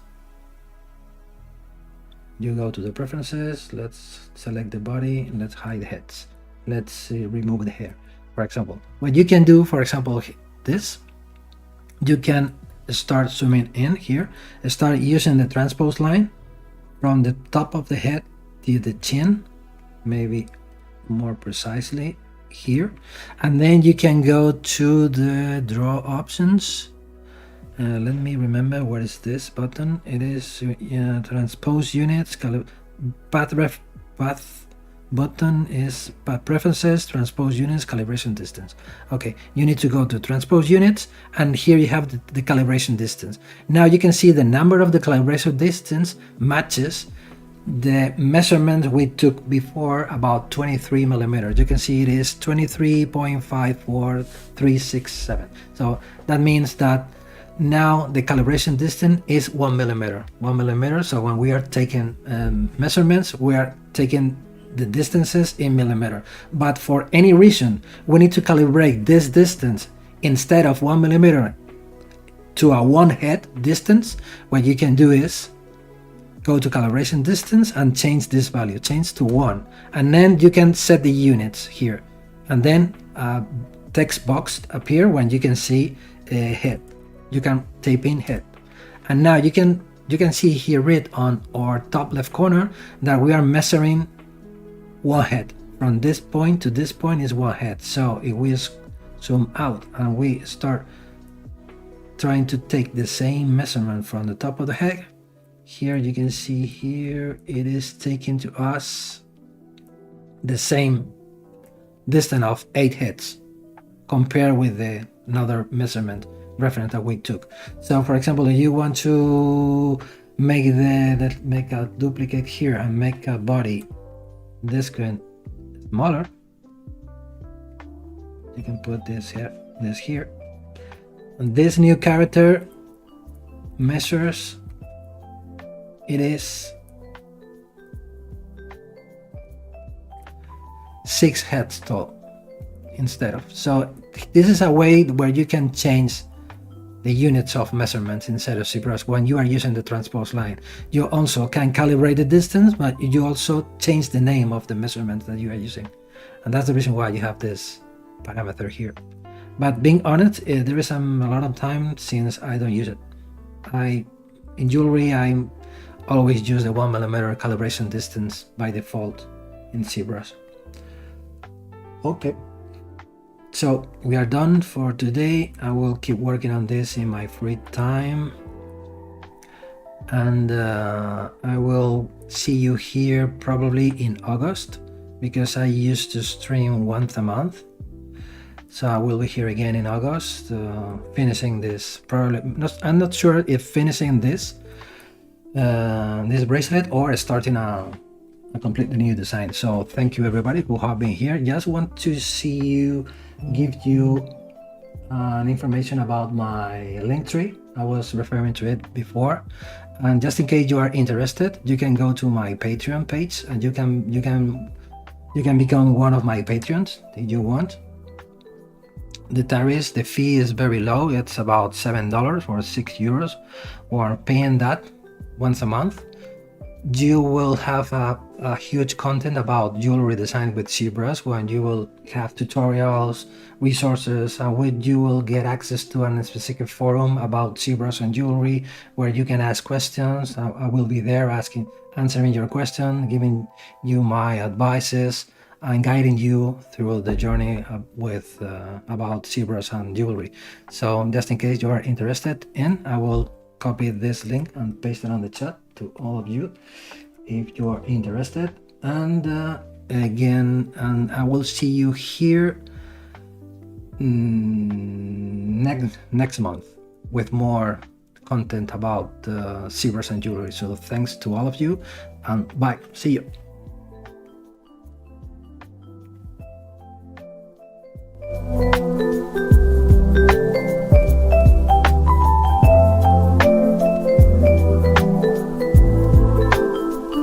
Let's select the body, let's hide the heads, let's remove the hair. For example, what you can do, for example, this, you can start zooming in here, start using the transpose line from the top of the head to the chin, maybe more precisely here, and then you can go to the draw options. Let me remember, what is this button? It is transpose units, path button is path preferences, transpose units, calibration distance. Okay, you need to go to transpose units, and here you have the calibration distance. Now you can see the number of the calibration distance matches the measurement we took before, about 23 millimeters. You can see it is 23.54367. So that means that now the calibration distance is 1 millimeter. So when we are taking measurements, we are taking the distances in millimeter. But for any reason, we need to calibrate this distance instead of 1 millimeter to a 1 head distance. What you can do is go to calibration distance and change this value, change to 1, and then you can set the units here, and then text box appear when you can see a head. You can type in head, and now you can see here read on our top left corner that we are measuring 1 head. From this point to this point is 1 head. So if we zoom out and we start trying to take the same measurement from the top of the head, here you can see here it is taking to us the same distance of 8 heads compared with another measurement reference that we took. So for example, if you want to make make a duplicate here and make a body this screen smaller, you can put this here. And this new character measures, it is 6 heads tall instead of. So this is a way where you can change the units of measurements inside of ZBrush when you are using the transpose line. You also can calibrate the distance, but you also change the name of the measurements that you are using. And that's the reason why you have this parameter here. But being honest, there is a lot of time since I don't use it. In jewelry, I always use the 1mm calibration distance by default in ZBrush. Okay. So we are done for today. I will keep working on this in my free time, and I will see you here probably in August, because I used to stream once a month. So I will be here again in August, finishing this. I'm not sure if finishing this bracelet or starting a completely new design. So thank you everybody who have been here. Just want to see you, give you information about my LinkTree. I was referring to it before, and just in case you are interested, you can go to my Patreon page and you can become one of my patrons if you want. The fee is very low. It's about $7 or €6. Or paying that once a month, you will have a huge content about jewelry design with ZBrush, when you will have tutorials, resources, and you will get access to a specific forum about ZBrush and jewelry, where you can ask questions. I will be there answering your question, giving you my advices, and guiding you through the journey with about ZBrush and jewelry. So just in case you are interested I will copy this link and paste it on the chat to all of you if you are interested. And again, and I will see you here next month with more content about ZBrush and jewelry. So thanks to all of you, and bye. See you.